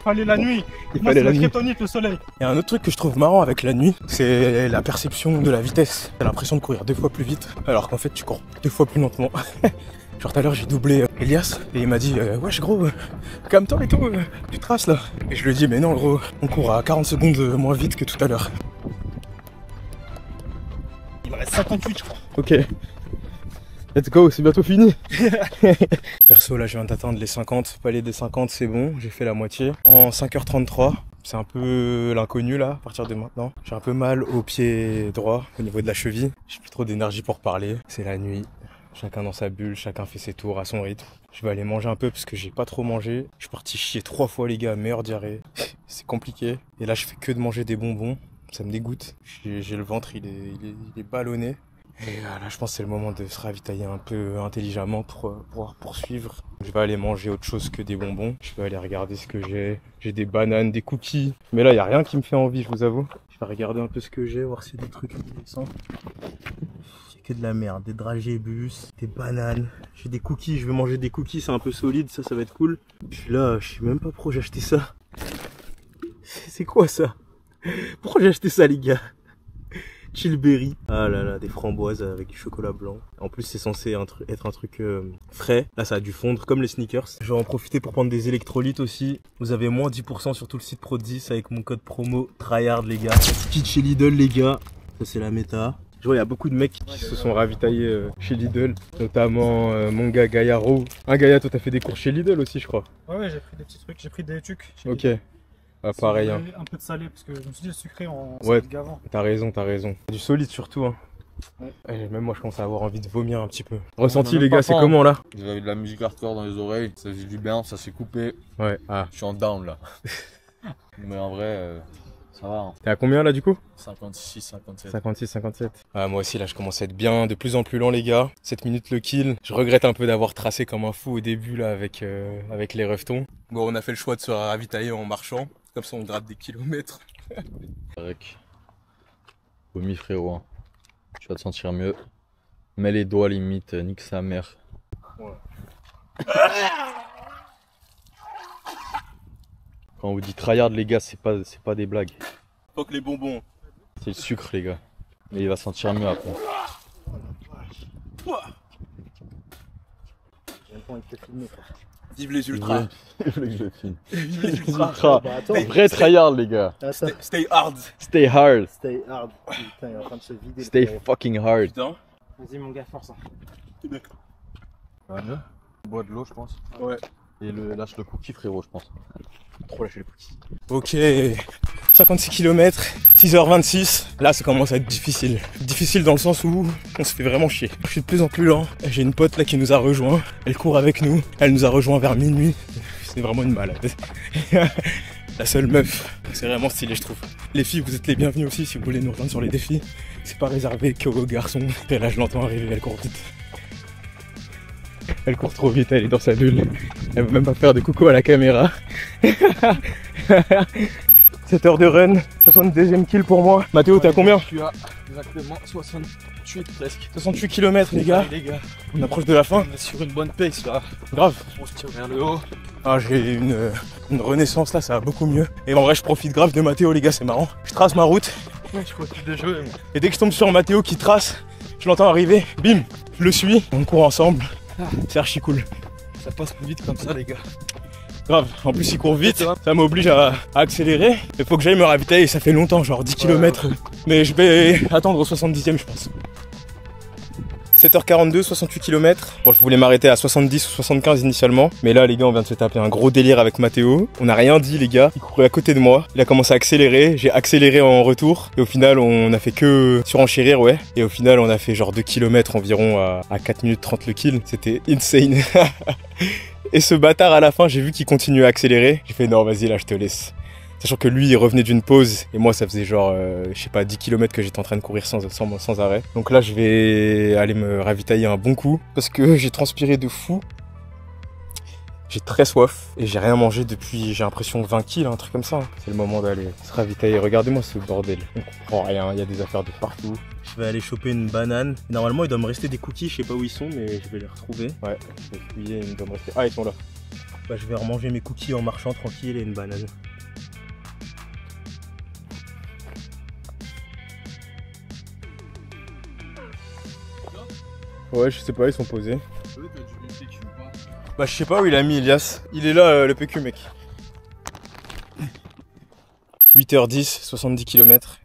Fallait la nuit. Il Moi, fallait c'est la la nuit. kryptonite, le soleil. Il y a un autre truc que je trouve marrant avec la nuit, c'est la perception de la vitesse. T'as l'impression de courir 2 fois plus vite, alors qu'en fait tu cours 2 fois plus lentement. Genre tout à l'heure j'ai doublé Elias et il m'a dit wesh gros, calme-toi et tout, tu traces là. Et je lui ai dit mais non gros, on court à 40 secondes moins vite que tout à l'heure. Il me reste 58, je crois. Ok. Let's go, c'est bientôt fini. Perso, là, je viens d'atteindre les 50. Palier des 50, c'est bon. J'ai fait la moitié. En 5h33, c'est un peu l'inconnu, là, à partir de maintenant. J'ai un peu mal au pied droit, au niveau de la cheville. J'ai plus trop d'énergie pour parler. C'est la nuit. Chacun dans sa bulle, chacun fait ses tours à son rythme. Je vais aller manger un peu parce que j'ai pas trop mangé. Je suis parti chier 3 fois, les gars, meilleure diarrhée. C'est compliqué. Et là, je fais que de manger des bonbons. Ça me dégoûte. J'ai le ventre, il est ballonné. Et là, je pense que c'est le moment de se ravitailler un peu intelligemment pour pouvoir poursuivre. Je vais aller manger autre chose que des bonbons. Je vais aller regarder ce que j'ai. J'ai des bananes, des cookies. Mais là, il n'y a rien qui me fait envie, je vous avoue. Je vais regarder un peu ce que j'ai, voir s'il y a des trucs intéressants. J'ai que de la merde, des dragébus, des bananes. J'ai des cookies, je vais manger des cookies, c'est un peu solide, ça va être cool. Puis là, je sais même pas pourquoi j'ai acheté ça. C'est quoi ça? Pourquoi j'ai acheté ça, les gars? Chillberry. Ah là là, des framboises avec du chocolat blanc. En plus, c'est censé être un truc frais. Là, ça a dû fondre comme les sneakers. Je vais en profiter pour prendre des électrolytes aussi. Vous avez moins 10% sur tout le site Pro10 avec mon code promo Tryhard, les gars. Kit chez Lidl, les gars. Ça, c'est la méta. Je vois, il y a beaucoup de mecs qui se sont ravitaillés chez Lidl, notamment mon gars Gaillaro. Gaïa, toi, t'as fait des cours chez Lidl aussi, je crois. Ouais, j'ai pris des petits trucs. J'ai pris des tucs. Ok. Ah, pareil. Hein. Un peu de salé parce que je me suis dit le sucré en ouais, gavant. T'as raison, t'as raison. Du solide surtout. Hein. Ouais. Et même moi, je commence à avoir envie de vomir un petit peu. Ressenti, les gars, c'est comment là? J'avais de la musique hardcore dans les oreilles, ça faisait du bien, ça s'est coupé. Ouais, ah. Je suis en down là. Mais en vrai, ça va. Hein. T'es à combien là du coup? 56, 57. 56, 57. Ah, moi aussi là, je commence à être bien, de plus en plus lent, les gars. 7 minutes le kill. Je regrette un peu d'avoir tracé comme un fou au début là avec les reftons. Bon, on a fait le choix de se ravitailler en marchant. Comme ça, on gratte des kilomètres. Rec. Vomi, frérot. Hein. Tu vas te sentir mieux. Mets les doigts limite, nique sa mère. Ouais. Quand on vous dit tryhard, les gars, c'est pas des blagues. Faut que les bonbons. C'est le sucre, les gars. Mais il va sentir mieux après. Vive les ultras. Vive les films. Vive les ultras. Bah, vrai tryhard, les gars. Stay hard. Stay hard. Stay hard. Putain, il est en train de se vider. Stay fucking hard. Putain. Vas-y, mon gars, force. D'accord. Ça va mieux? Bois de l'eau, je pense. Ouais. Et lâche le cookie, frérot, je pense. Trop lâcher les cookies. Ok. 56 km, 6h26. Là, ça commence à être difficile. Difficile dans le sens où on se fait vraiment chier. Je suis de plus en plus lent. J'ai une pote là qui nous a rejoint. Elle court avec nous. Elle nous a rejoint vers minuit. C'est vraiment une malade. La seule meuf. C'est vraiment stylé, je trouve. Les filles, vous êtes les bienvenues aussi si vous voulez nous rejoindre sur les défis. C'est pas réservé qu'aux garçons. Et là, je l'entends arriver, elle court vite. Elle court trop vite, elle est dans sa bulle. Elle veut même pas faire de coucou à la caméra. 7 heures de run, 62e kill pour moi. Mathéo, t'es à combien? Je suis à exactement 68 presque. 68 km, les gars. Les gars, on approche de la fin. On est sur une bonne pace là. Grave. On se tire vers le haut. Ah, j'ai une renaissance là, ça va beaucoup mieux. Et en vrai, je profite grave de Mathéo, les gars, c'est marrant. Je trace ma route. Ouais, je profite de jouer. Moi. Et dès que je tombe sur Mathéo qui trace, je l'entends arriver. Bim, je le suis. On court ensemble. C'est archi cool. Ça passe plus vite comme ça, les gars. Grave, en plus il court vite, ça m'oblige à accélérer. Il faut que j'aille me ravitailler, ça fait longtemps, genre 10 km. Mais je vais attendre au 70e, je pense. 7h42, 68 km. Bon, je voulais m'arrêter à 70 ou 75 initialement. Mais là, les gars, on vient de se taper un gros délire avec Mathéo. On n'a rien dit, les gars. Il courait à côté de moi. Il a commencé à accélérer. J'ai accéléré en retour. Et au final, on a fait que surenchérir, ouais. Et au final, on a fait genre 2 km environ à 4 minutes 30 le kill. C'était insane. Et ce bâtard, à la fin, j'ai vu qu'il continuait à accélérer. J'ai fait non, vas-y, là, je te laisse. Sachant que lui, il revenait d'une pause. Et moi, ça faisait genre, je sais pas, 10 km que j'étais en train de courir sans arrêt. Donc là, je vais aller me ravitailler un bon coup. Parce que j'ai transpiré de fou. J'ai très soif. Et j'ai rien mangé depuis, j'ai l'impression, 20 kills, un truc comme ça. C'est le moment d'aller se ravitailler. Regardez-moi ce bordel. On comprend rien, il y a des affaires de partout. Je vais aller choper une banane. Normalement, il doit me rester des cookies. Je sais pas où ils sont, mais je vais les retrouver. Ouais, je vais fouiller, il doit me rester... Ah, ils sont là. Bah, je vais remanger mes cookies en marchant tranquille et une banane. Ouais, je sais pas, ils sont posés. Bah, je sais pas où il a mis Elias. Il est là, le PQ, mec. 8h10, 70 km.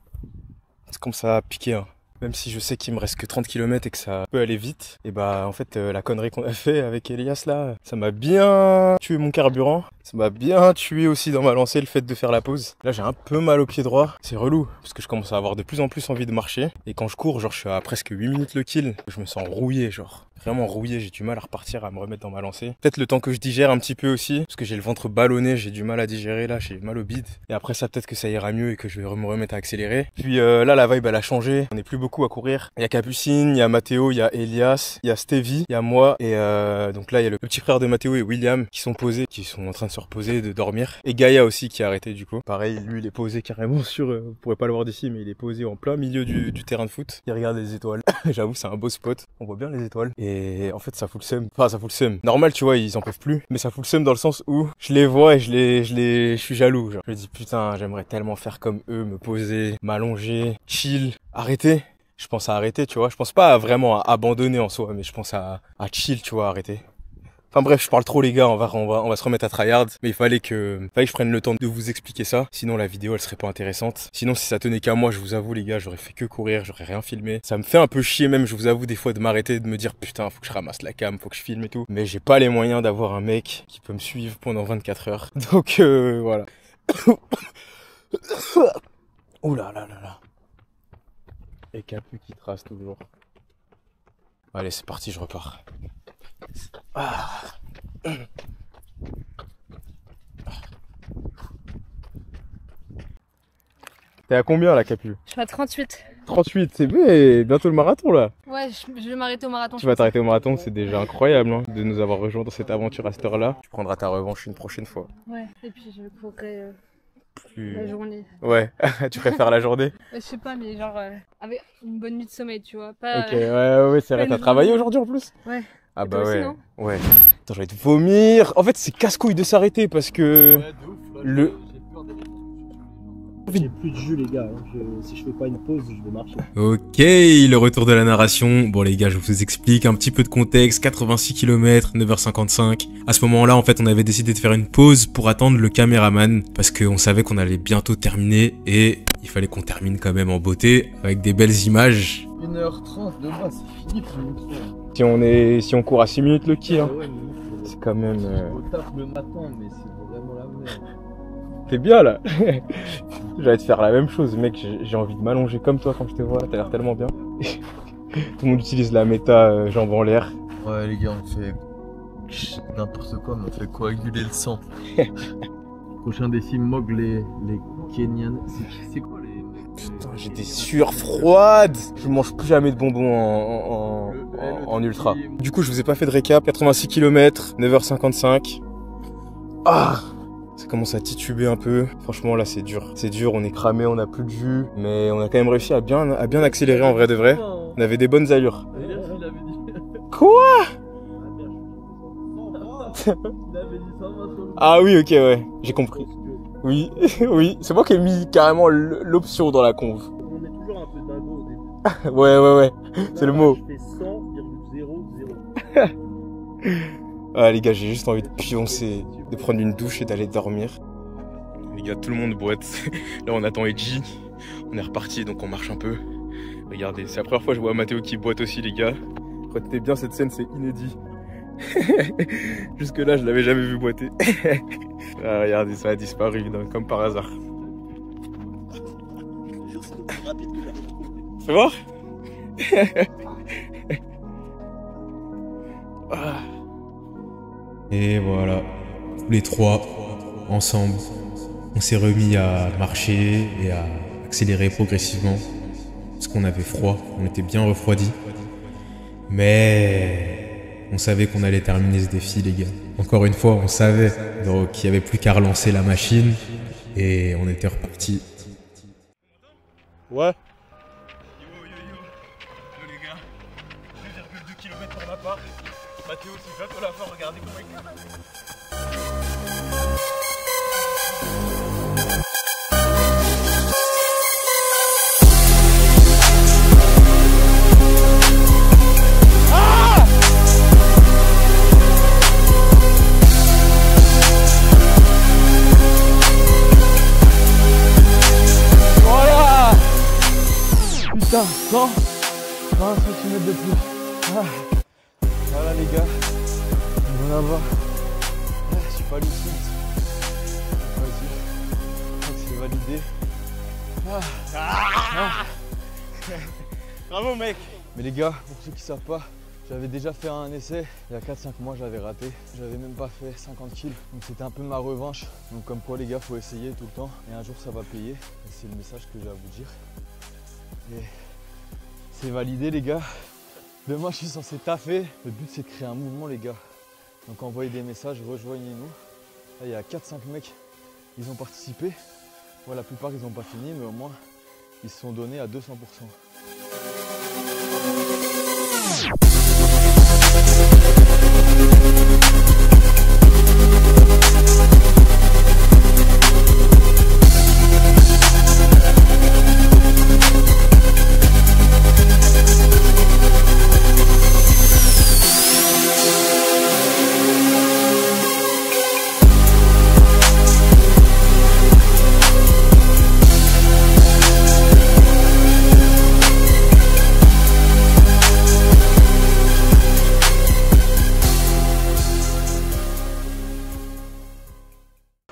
C'est comme ça a piqué, hein. Même si je sais qu'il me reste que 30 km et que ça peut aller vite. Et bah, en fait, la connerie qu'on a fait avec Elias là, ça m'a bien tué mon carburant. Ça m'a bien tué aussi dans ma lancée le fait de faire la pause. Là j'ai un peu mal au pied droit, c'est relou parce que je commence à avoir de plus en plus envie de marcher. Et quand je cours, genre je suis à presque 8 minutes le kill, je me sens rouillé, genre vraiment rouillé, j'ai du mal à repartir, à me remettre dans ma lancée. Peut-être le temps que je digère un petit peu aussi, parce que j'ai le ventre ballonné, j'ai du mal à digérer là, j'ai mal au bide. Et après ça peut-être que ça ira mieux et que je vais me remettre à accélérer. Puis là la vibe elle a changé, on est plus beaucoup à courir. Il y a Capucine, il y a Mathéo, il y a Elias, il y a Stevie, il y a moi et donc là il y a le petit frère de Mathéo et William qui sont posés, qui sont en train de se reposer, de dormir. Et Gaïa aussi qui a arrêté du coup. Pareil, lui il est posé carrément sur, vous pourrez pas le voir d'ici mais il est posé en plein milieu du terrain de foot. Il regarde les étoiles. J'avoue c'est un beau spot, on voit bien les étoiles. Et en fait ça fout le seum. Enfin ça fout le seum. Normal tu vois ils en peuvent plus. Mais ça fout le seum dans le sens où je les vois et je suis jaloux. Genre. Je me dis putain j'aimerais tellement faire comme eux, me poser, m'allonger, chill, arrêter. Je pense à arrêter tu vois. Je pense pas vraiment à abandonner en soi mais je pense à chill tu vois, arrêter. Enfin bref, je parle trop les gars, on va se remettre à tryhard. Mais il fallait que je prenne le temps de vous expliquer ça. Sinon la vidéo elle serait pas intéressante. Sinon si ça tenait qu'à moi, je vous avoue les gars, j'aurais fait que courir, j'aurais rien filmé. Ça me fait un peu chier même, je vous avoue des fois de m'arrêter, de me dire putain faut que je ramasse la cam, faut que je filme et tout. Mais j'ai pas les moyens d'avoir un mec qui peut me suivre pendant 24 heures. Donc voilà. Ouh là là là là. Et Capu qui trace toujours. Allez c'est parti, je repars. Ah. T'es à combien là Capu? Je suis à 38. 38, c'est bien, bientôt le marathon là. Ouais, je vais m'arrêter au marathon. Tu vas t'arrêter au marathon, c'est déjà incroyable hein, de nous avoir rejoints dans cette aventure à cette heure-là. Tu prendras ta revanche une prochaine fois. Ouais, et puis je courrai Plus... la journée. Ouais, tu préfères la journée? Je sais pas, mais genre avec une bonne nuit de sommeil, tu vois. Pas, Ok, ouais, c'est vrai, t'as travaillé aujourd'hui en plus? Ouais. Ah bah aussi, ouais, non ouais. Attends, j'ai envie de vomir. En fait, c'est casse-couille de s'arrêter parce que J'ai plus de jus les gars, si je fais pas une pause, je vais marcher. Ok, le retour de la narration. Bon les gars, je vous explique un petit peu de contexte. 86 km, 9h55. À ce moment-là, en fait, on avait décidé de faire une pause pour attendre le caméraman parce qu'on savait qu'on allait bientôt terminer et il fallait qu'on termine quand même en beauté avec des belles images. 1h30 de moi, c'est fini pour nous. si on court à 6 minutes le kill, hein. Ouais, C'est quand même... au taf le matin, mais c'est vraiment la merde. T'es bien là. J'allais te faire la même chose mec, j'ai envie de m'allonger comme toi quand je te vois, t'as l'air tellement bien. Tout le monde utilise la méta jambes en l'air. Ouais les gars, on fait n'importe quoi, mais on fait coaguler le sang. Prochain défi, Mog les Kenyans. C'est quoi les... Putain, j'ai des sueurs froides. Je mange plus jamais de bonbons en ultra. Du coup, je vous ai pas fait de récap. 86 km, 9h55. Ah, ça commence à tituber un peu. Franchement, là, c'est dur. C'est dur, on est cramé, on a plus de jus. Mais on a quand même réussi à bien accélérer en vrai de vrai. On avait des bonnes allures. Quoi? Ah oui, ok, ouais. J'ai compris. Oui, oui. C'est moi qui ai mis carrément l'option dans la conve. On est toujours un peu dingo au début. Ouais. C'est le mot. Je fais 100,00. Ah les gars, j'ai juste envie de pioncer, de prendre une douche et d'aller dormir. Les gars, tout le monde boite. Là, on attend Edgy. On est reparti, donc on marche un peu. Regardez, c'est la première fois que je vois Mathéo qui boite aussi, les gars. Retenez bien cette scène, c'est inédit. Jusque là, je l'avais jamais vu boiter. Ah, regardez, ça a disparu comme par hasard. C'est bon? Ah. Et voilà, tous les trois, ensemble, on s'est remis à marcher et à accélérer progressivement. Parce qu'on avait froid, on était bien refroidis. Mais on savait qu'on allait terminer ce défi, les gars. Encore une fois, on savait. Donc il n'y avait plus qu'à relancer la machine et on était reparti. Ouais. Yo les gars, 2,2 km pour ma part. Mathéo, c'est bientôt la fin, regardez comment il cavale. Putain, non, 20 cm de plus. Ah. Voilà les gars, on va voir. Ah, je suis pas lucide. validé. Bravo mec. Mais les gars, pour ceux qui savent pas, j'avais déjà fait un essai, il y a 4-5 mois j'avais raté. J'avais même pas fait 50 kills, donc c'était un peu ma revanche. Donc comme quoi les gars, faut essayer tout le temps et un jour ça va payer. Et c'est le message que j'ai à vous dire. Et c'est validé les gars. Demain je suis censé taffer. Le but c'est de créer un mouvement les gars. Donc envoyez des messages, rejoignez-nous. Là il y a 4-5 mecs, ils ont participé. Bon, la plupart ils n'ont pas fini, mais au moins ils se sont donnés à 200%.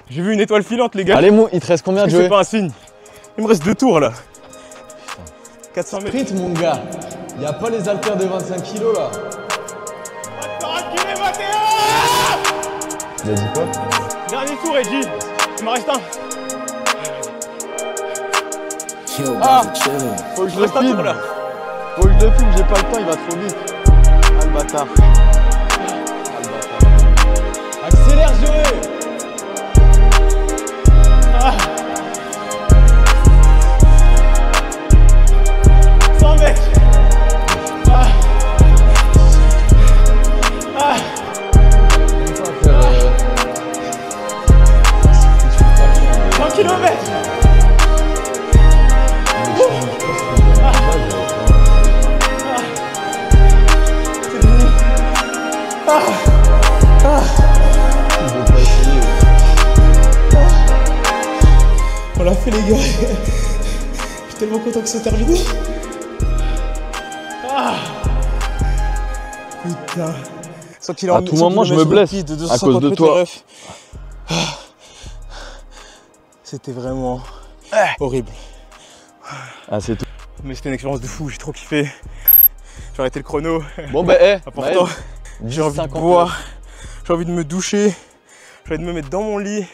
J'ai vu une étoile filante les gars. Allez Mou, il te reste combien de C'est jouer? pas un signe. Il me reste 2 tours là. 400 mètres. Sprint mon gars, y a pas les haltères de 25 kg là. Il a dit quoi? Dernier tour Edgy. Il m'en reste un. Ah, faut que je le filme là. Faut que je le filme, j'ai pas le temps, il va trop vite. Ah le bâtard. Ah le bâtard. Accélère Joël. On l'a fait les gars. Je suis tellement content que c'est terminé. Putain. À tout moment je me blesse à cause de toi. C'était vraiment horrible. Ah c'est tout. Mais c'était une expérience de fou, j'ai trop kiffé. J'ai arrêté le chrono. Bon bah important. J'ai envie de boire, j'ai envie de me doucher, j'ai envie de me mettre dans mon lit.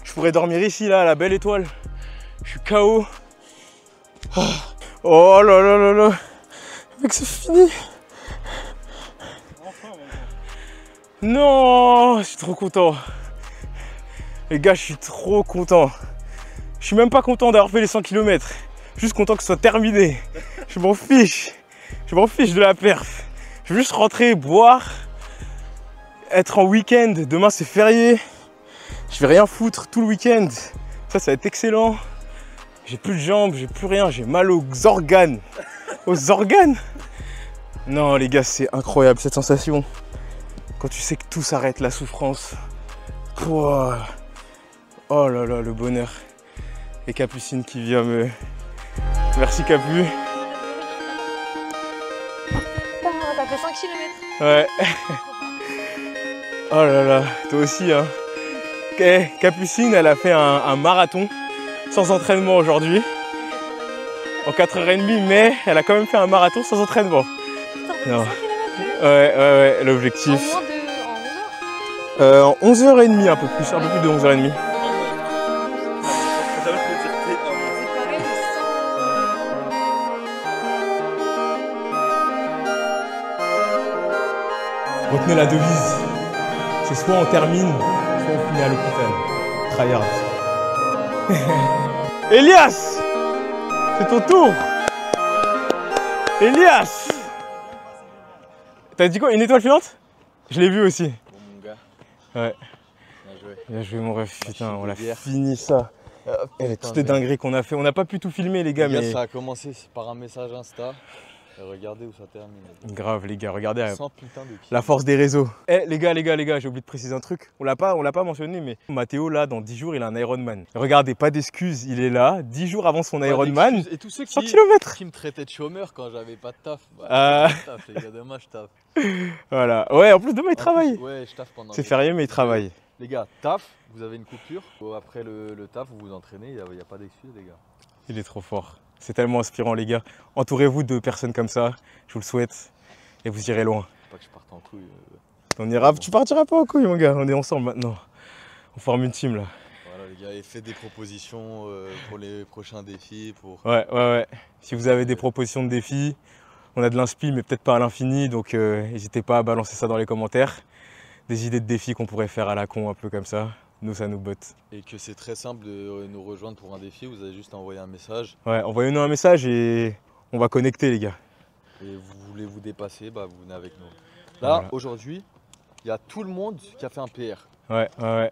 Je pourrais dormir ici là, à la belle étoile. Je suis KO. Oh là là là là. Mec c'est fini. Non, je suis trop content. Les gars, je suis trop content. Je suis même pas content d'avoir fait les 100 km. Juste content que ce soit terminé. Je m'en fiche. Je m'en fiche de la perf. Je veux juste rentrer, boire, être en week-end. Demain c'est férié. Je vais rien foutre tout le week-end. Ça va être excellent. J'ai plus de jambes, j'ai plus rien. J'ai mal aux organes. Aux organes? Non les gars, c'est incroyable cette sensation. Quand tu sais que tout s'arrête, la souffrance. Oh là là, le bonheur. Et Capucine qui vient me... Merci Capu. T'as fait 5 km. Ouais. Oh là là, toi aussi hein. Capucine, elle a fait un marathon sans entraînement aujourd'hui. En 4h30, mais elle a quand même fait un marathon sans entraînement. Putain, Non. 5 km. Ouais, l'objectif. En moins de... en 11h. En 11h30, un peu plus de 11h30. Retenez la devise. C'est soit on termine, soit on finit à l'hôpital. Tryhard. Elias! C'est ton tour! Elias! T'as dit quoi? Une étoile filante? Je l'ai vu aussi. Bon mon gars. Ouais. Bien joué. Bien joué mon ref, putain, on l'a bière. fini ça. Toutes les dingueries qu'on a fait. On n'a pas pu tout filmer les gars, mais... Ça a commencé par un message Insta. Et regardez où ça termine. Grave les gars, regardez. 100 putain de kills. La force des réseaux. Eh les gars, j'ai oublié de préciser un truc. On l'a pas mentionné, mais Mathéo là, dans 10 jours, il a un Ironman. Regardez, pas d'excuses, il est là, 10 jours avant son Ironman. Et tous ceux 100 km. qui me traitaient de chômeur quand j'avais pas de taf. Les gars, demain je taffe. Voilà. Ouais, en plus demain il travaille. Ouais, je taffe pendant. C'est férié, mais il travaille. Les gars, taf, vous avez une coupure. Après le taf, vous vous entraînez, il n'y a pas d'excuse, les gars. Il est trop fort. C'est tellement inspirant, les gars. Entourez-vous de personnes comme ça, je vous le souhaite, et vous irez loin. Pas que je parte en couille. On ira... Tu partiras pas en couille, mon gars, on est ensemble maintenant. On forme une team, là. Voilà, les gars, et faites des propositions pour les prochains défis. Ouais. Si vous avez des propositions de défis, on a de l'inspi, mais peut-être pas à l'infini, donc n'hésitez pas à balancer ça dans les commentaires. Des idées de défis qu'on pourrait faire à la con, un peu comme ça. Nous, ça nous botte. Et que c'est très simple de nous rejoindre pour un défi, vous avez juste à envoyer un message. Ouais, envoyez-nous un message et on va connecter, les gars. Et vous voulez vous dépasser, bah vous venez avec nous. Là, voilà. Aujourd'hui, il y a tout le monde qui a fait un PR. Ouais.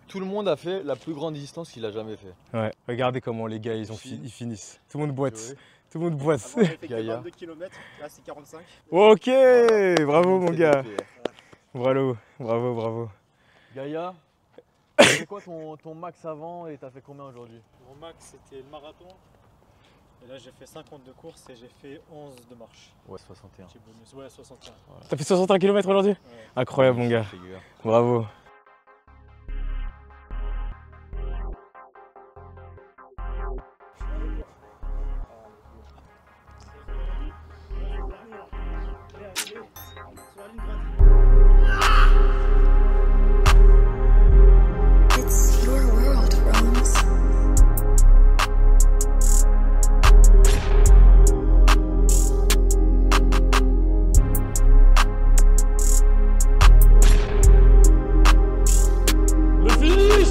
Tout le monde a fait la plus grande distance qu'il a jamais fait. Ouais, regardez comment les gars, ils finissent. Tout le monde boite. Ouais. Tout le monde boite. Avant, j'avais fait que Gaïa. 22 km, là c'est 45. Ok, Voilà. bravo Tout le monde mon fait gars. des PR. Bravo. Gaïa, c'est quoi ton max avant et t'as fait combien aujourd'hui? Mon max c'était le marathon. Et là j'ai fait 50 de course et j'ai fait 11 de marche. Ouais, 61. Petit bonus. Ouais, 61. T'as fait 61 km aujourd'hui? Ouais. Incroyable mon gars, bravo. It's your world, Rose. Le finish.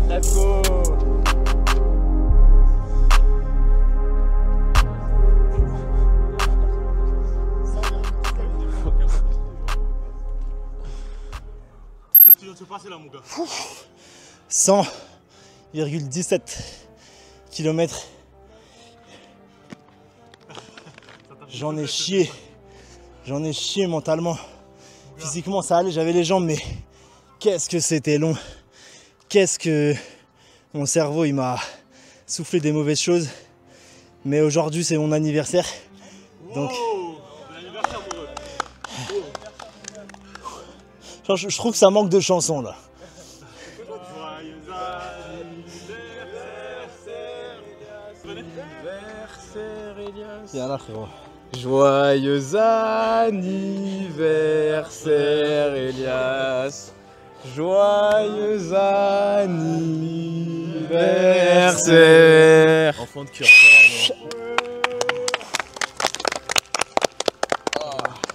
Let's go. Qu'est-ce qui vient de se passer là, mon gars? 100,17 km. J'en ai chié. J'en ai chié mentalement. Physiquement ça allait, j'avais les jambes, mais qu'est-ce que c'était long. Qu'est-ce que mon cerveau il m'a soufflé des mauvaises choses. Mais aujourd'hui c'est mon anniversaire. Donc je trouve que ça manque de chansons là. Viens là frérot. Joyeux anniversaire Elias. Joyeux anniversaire. Enfant de cœur.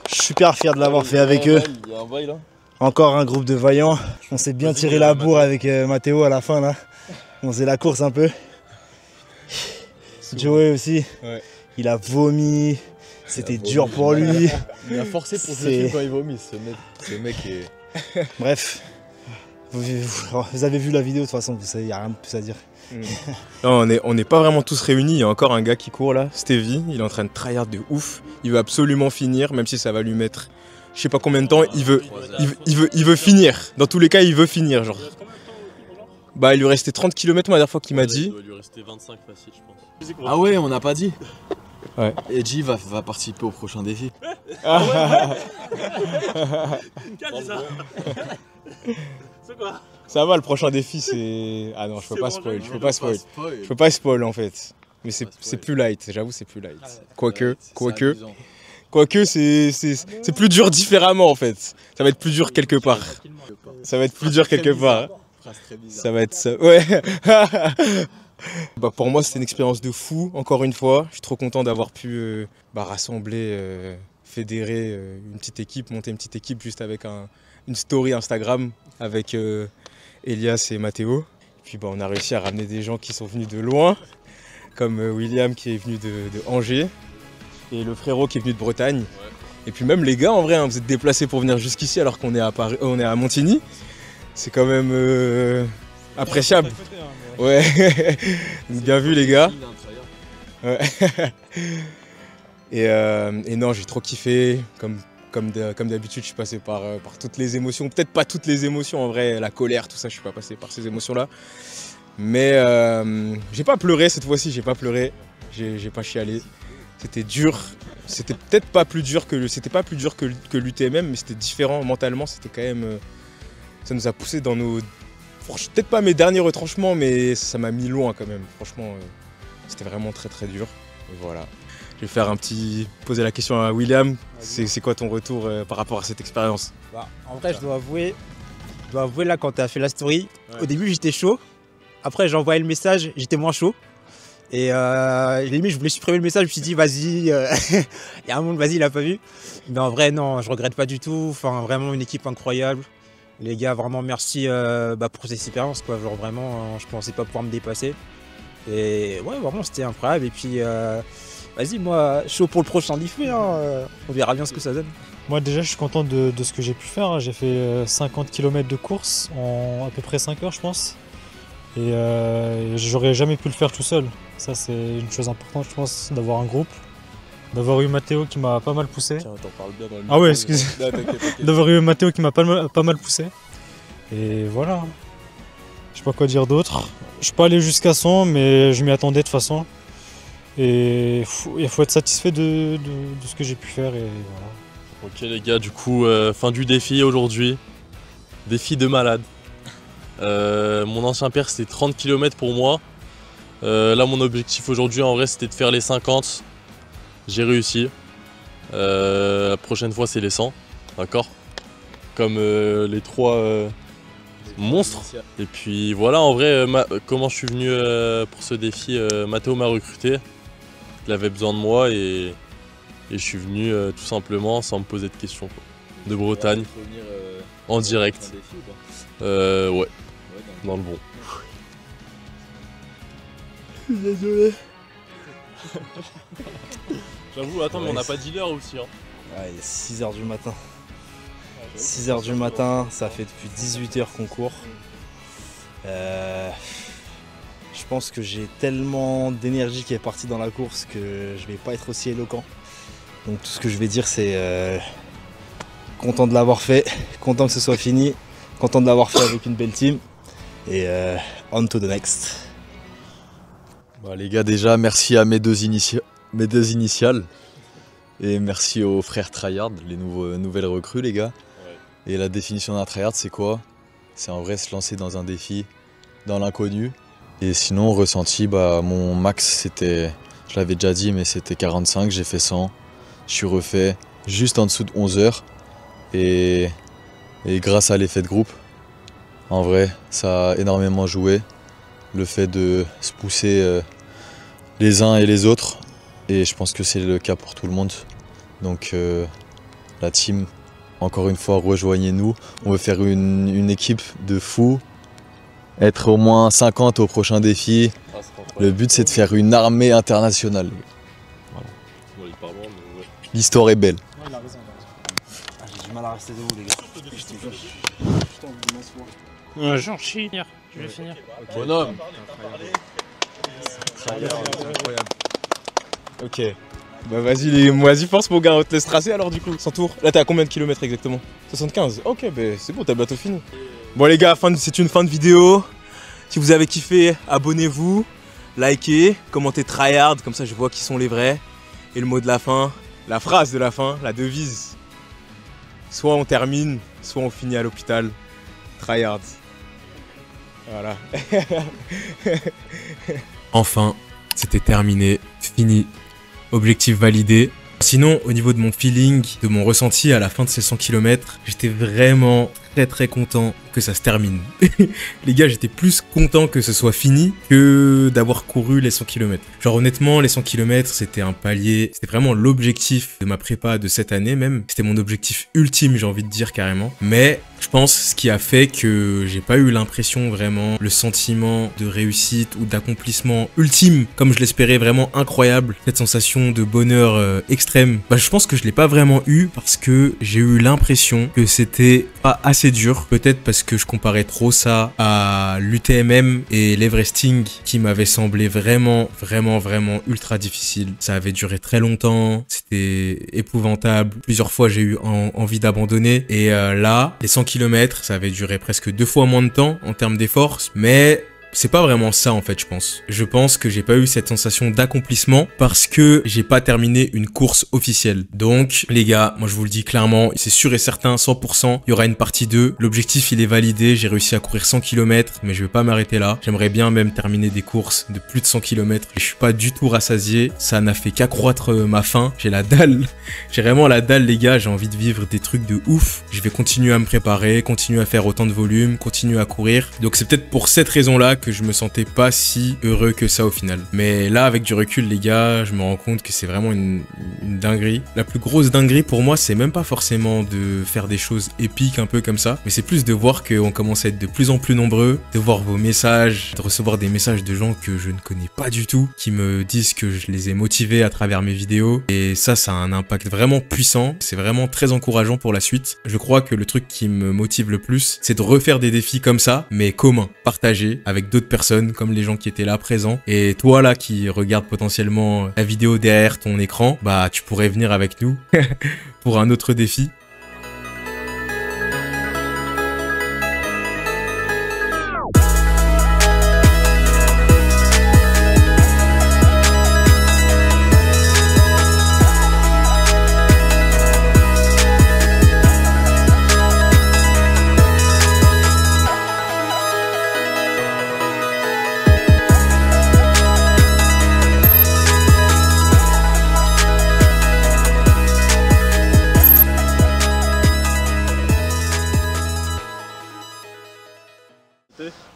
Je suis super fier de l'avoir fait avec eux. Il y a un bail là. Encore un groupe de vaillants. On s'est bien tiré la bourre avec Mathéo à la fin là. On faisait la course un peu. Joey aussi. Ouais. Il a vomi. C'était dur pour lui. Il a forcé pour C'est- se quand il vomit. Ce mec est. Bref. Vous avez vu la vidéo de toute façon, vous savez, il n'y a rien de plus à dire. Non, on n'est pas vraiment tous réunis, il y a encore un gars qui court là, Stevie, il est en train de tryhard de ouf. Il veut absolument finir, même si ça va lui mettre je sais pas combien de temps, il veut finir. Dans tous les cas, il veut finir, genre. Bah, il lui restait 30 km la dernière fois qu'il m'a dit. Il doit lui rester 25 facile, je pense. Ah ouais, on n'a pas dit. Ouais. Edgy va participer au prochain défi. C'est quoi? Ça va, le prochain défi c'est... Ah non, je peux pas spoil, je peux pas spoil. Je peux pas spoil en fait. Mais c'est plus light, j'avoue c'est plus light. Quoique, c'est plus dur différemment en fait. Ça va être plus dur quelque part. Ça va être plus dur quelque part. Ça va être ça. Ouais. Bah pour moi c'était une expérience de fou, encore une fois. Je suis trop content d'avoir pu rassembler, fédérer une petite équipe, monter une petite équipe juste avec une story Instagram avec Elias et Mathéo. Et puis on a réussi à ramener des gens qui sont venus de loin, comme William qui est venu de Angers et le frérot qui est venu de Bretagne. Et puis même les gars en vrai, hein, vous êtes déplacés pour venir jusqu'ici alors qu'on est à Paris, on est à Montigny. C'est quand même appréciable. Ouais, bien vu les gars. Ouais. Et non, j'ai trop kiffé. Comme d'habitude, je suis passé par toutes les émotions. Peut-être pas toutes les émotions en vrai, la colère, tout ça, je suis pas passé par ces émotions-là. Mais j'ai pas pleuré cette fois-ci, j'ai pas pleuré. J'ai pas chialé. C'était dur. C'était peut-être pas plus dur que l'UTMM, mais c'était différent mentalement. C'était quand même, ça nous a poussé dans nos, peut-être pas mes derniers retranchements, mais ça m'a mis loin quand même. Franchement, c'était vraiment très très dur. Et voilà. Je vais faire poser la question à William. C'est quoi ton retour par rapport à cette expérience? En vrai, je dois avouer là, quand tu as fait la story, au début j'étais chaud. Après, j'ai envoyé le message, j'étais moins chaud. Et limite, je voulais supprimer le message, je me suis dit, vas-y, il y a un monde, vas-y, il a pas vu. Mais en vrai, non, je regrette pas du tout. Enfin, vraiment une équipe incroyable. Les gars, vraiment merci pour cette expérience, quoi. Genre, vraiment, je pensais pas pouvoir me dépasser. Et ouais, vraiment, c'était incroyable. Et puis, vas-y, moi, chaud pour le prochain défi, hein. On verra bien ce que ça donne. Moi, déjà, je suis content de ce que j'ai pu faire. J'ai fait 50 km de course en à peu près 5 heures, je pense. Et j'aurais jamais pu le faire tout seul. Ça, c'est une chose importante, je pense, d'avoir un groupe. D'avoir eu Mathéo qui m'a pas mal poussé. Tiens, t'en parles bien dans le Ah ouais, micro, excusez. T'inquiète. D'avoir eu Mathéo qui m'a pas mal poussé. Et voilà. Je sais pas quoi dire d'autre. Je suis pas allé jusqu'à 100, mais je m'y attendais de toute façon. Et il faut être satisfait de ce que j'ai pu faire. Et voilà. Ok les gars, du coup, fin du défi aujourd'hui. Défi de malade. Mon ancien père c'était 30 km pour moi. Là mon objectif aujourd'hui en vrai c'était de faire les 50. J'ai réussi. La prochaine fois c'est les 100. D'accord. Comme les 3 monstres. Et puis voilà, en vrai, comment je suis venu pour ce défi, Mathéo m'a recruté. Il avait besoin de moi et je suis venu tout simplement sans me poser de questions, quoi. De Bretagne, en direct. Ouais, dans le bon. Désolé. J'avoue, attends, mais on n'a pas dit l'heure aussi. Hein. Ouais, il est 6h du matin. 6h du matin, ça fait depuis 18h qu'on court. Je pense que j'ai tellement d'énergie qui est partie dans la course que je vais pas être aussi éloquent. Donc tout ce que je vais dire c'est content de l'avoir fait, content que ce soit fini, content de l'avoir fait avec une belle team et on to the next. Bah, les gars, déjà merci à mes deux initiales et merci aux frères Tryhard, les nouvelles recrues les gars. Ouais. Et la définition d'un Tryhard c'est quoi? C'est en vrai se lancer dans un défi, dans l'inconnu. Et sinon ressenti, mon max c'était, je l'avais déjà dit mais c'était 45, j'ai fait 100. Je suis refait juste en dessous de 11 heures et grâce à l'effet de groupe, en vrai ça a énormément joué. Le fait de se pousser les uns et les autres, et je pense que c'est le cas pour tout le monde. Donc la team, encore une fois, rejoignez-nous. On veut faire une équipe de fous, être au moins 50 au prochain défi. Le but c'est de faire une armée internationale. Voilà. L'histoire est belle. Ouais, il a raison, j'ai du mal à rester debout les gars. J'en chie. Je vais finir. Bonhomme. Ok. Bah vas-y, pense mon gars, on te laisse tracer alors du coup, 100 tours. Là t'es à combien de kilomètres exactement? 75. Ok, bah c'est bon, t'as bientôt fini. Bon les gars, c'est une fin de vidéo. Si vous avez kiffé, abonnez-vous, likez, commentez Tryhard, comme ça je vois qui sont les vrais. Et le mot de la fin, la phrase de la fin, la devise. Soit on termine, soit on finit à l'hôpital. Tryhard. Voilà. Enfin, c'était terminé, fini, objectif validé. Sinon, au niveau de mon feeling, de mon ressenti à la fin de ces 100 km, j'étais vraiment très content que ça se termine. Les gars, j'étais plus content que ce soit fini que d'avoir couru les 100 km. Genre honnêtement, les 100 km, c'était un palier, c'était vraiment l'objectif de ma prépa de cette année même. C'était mon objectif ultime, j'ai envie de dire carrément. Mais je pense ce qui a fait que j'ai pas eu l'impression vraiment, le sentiment de réussite ou d'accomplissement ultime, comme je l'espérais, vraiment incroyable. Cette sensation de bonheur extrême, je pense que je l'ai pas vraiment eu parce que j'ai eu l'impression que c'était pas assez dur. Peut-être parce que je comparais trop ça à l'UTMM et l'Everesting qui m'avait semblé vraiment ultra difficile. Ça avait duré très longtemps, c'était épouvantable. Plusieurs fois j'ai eu envie d'abandonner et là, les 100 km, ça avait duré presque 2 fois moins de temps en termes d'efforts, mais C'est pas vraiment ça en fait, je pense. Je pense que j'ai pas eu cette sensation d'accomplissement parce que j'ai pas terminé une course officielle. Donc les gars, moi je vous le dis clairement, c'est sûr et certain, 100%, il y aura une partie 2. L'objectif il est validé, j'ai réussi à courir 100 km, mais je vais pas m'arrêter là. J'aimerais bien même terminer des courses de plus de 100 km. Je suis pas du tout rassasié, ça n'a fait qu'accroître ma faim. J'ai la dalle, j'ai vraiment la dalle les gars, j'ai envie de vivre des trucs de ouf. Je vais continuer à me préparer, continuer à faire autant de volume, continuer à courir. Donc c'est peut-être pour cette raison-là que je me sentais pas si heureux que ça au final. Mais là, avec du recul, les gars, je me rends compte que c'est vraiment une dinguerie. La plus grosse dinguerie pour moi, c'est même pas forcément de faire des choses épiques un peu comme ça, mais c'est plus de voir qu'on commence à être de plus en plus nombreux, de voir vos messages, de recevoir des messages de gens que je ne connais pas du tout, qui me disent que je les ai motivés à travers mes vidéos. Et ça a un impact vraiment puissant. C'est vraiment très encourageant pour la suite. Je crois que le truc qui me motive le plus, c'est de refaire des défis comme ça, mais communs, partagés avec d'autres personnes, comme les gens qui étaient là présents. Et toi là qui regarde potentiellement la vidéo derrière ton écran, bah tu pourrais venir avec nous pour un autre défi.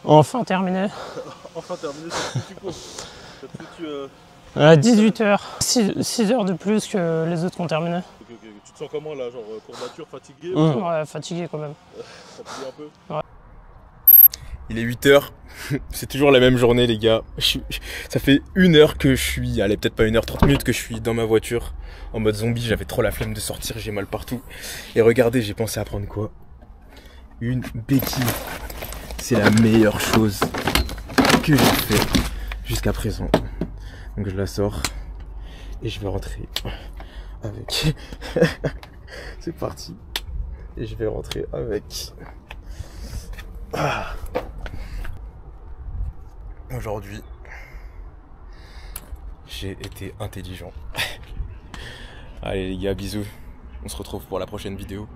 Enfin terminé. Enfin terminé, c'est ce que tu cours. À 18h, 6 heures de plus que les autres qui ont terminé. Ok. Tu te sens comment là, genre courbature, fatigué Ouais, fatigué quand même. Fatigué un peu. Ouais. Il est 8h, c'est toujours la même journée les gars. Ça fait 1 heure que je suis, allez peut-être pas 1 heure, 30 minutes que je suis dans ma voiture en mode zombie. J'avais trop la flemme de sortir, j'ai mal partout. Et regardez, j'ai pensé à prendre quoi? Une béquille. C'est la meilleure chose que j'ai fait jusqu'à présent. Donc je la sors et je vais rentrer avec. C'est parti. Et je vais rentrer avec. Aujourd'hui, j'ai été intelligent. Allez les gars, bisous. On se retrouve pour la prochaine vidéo.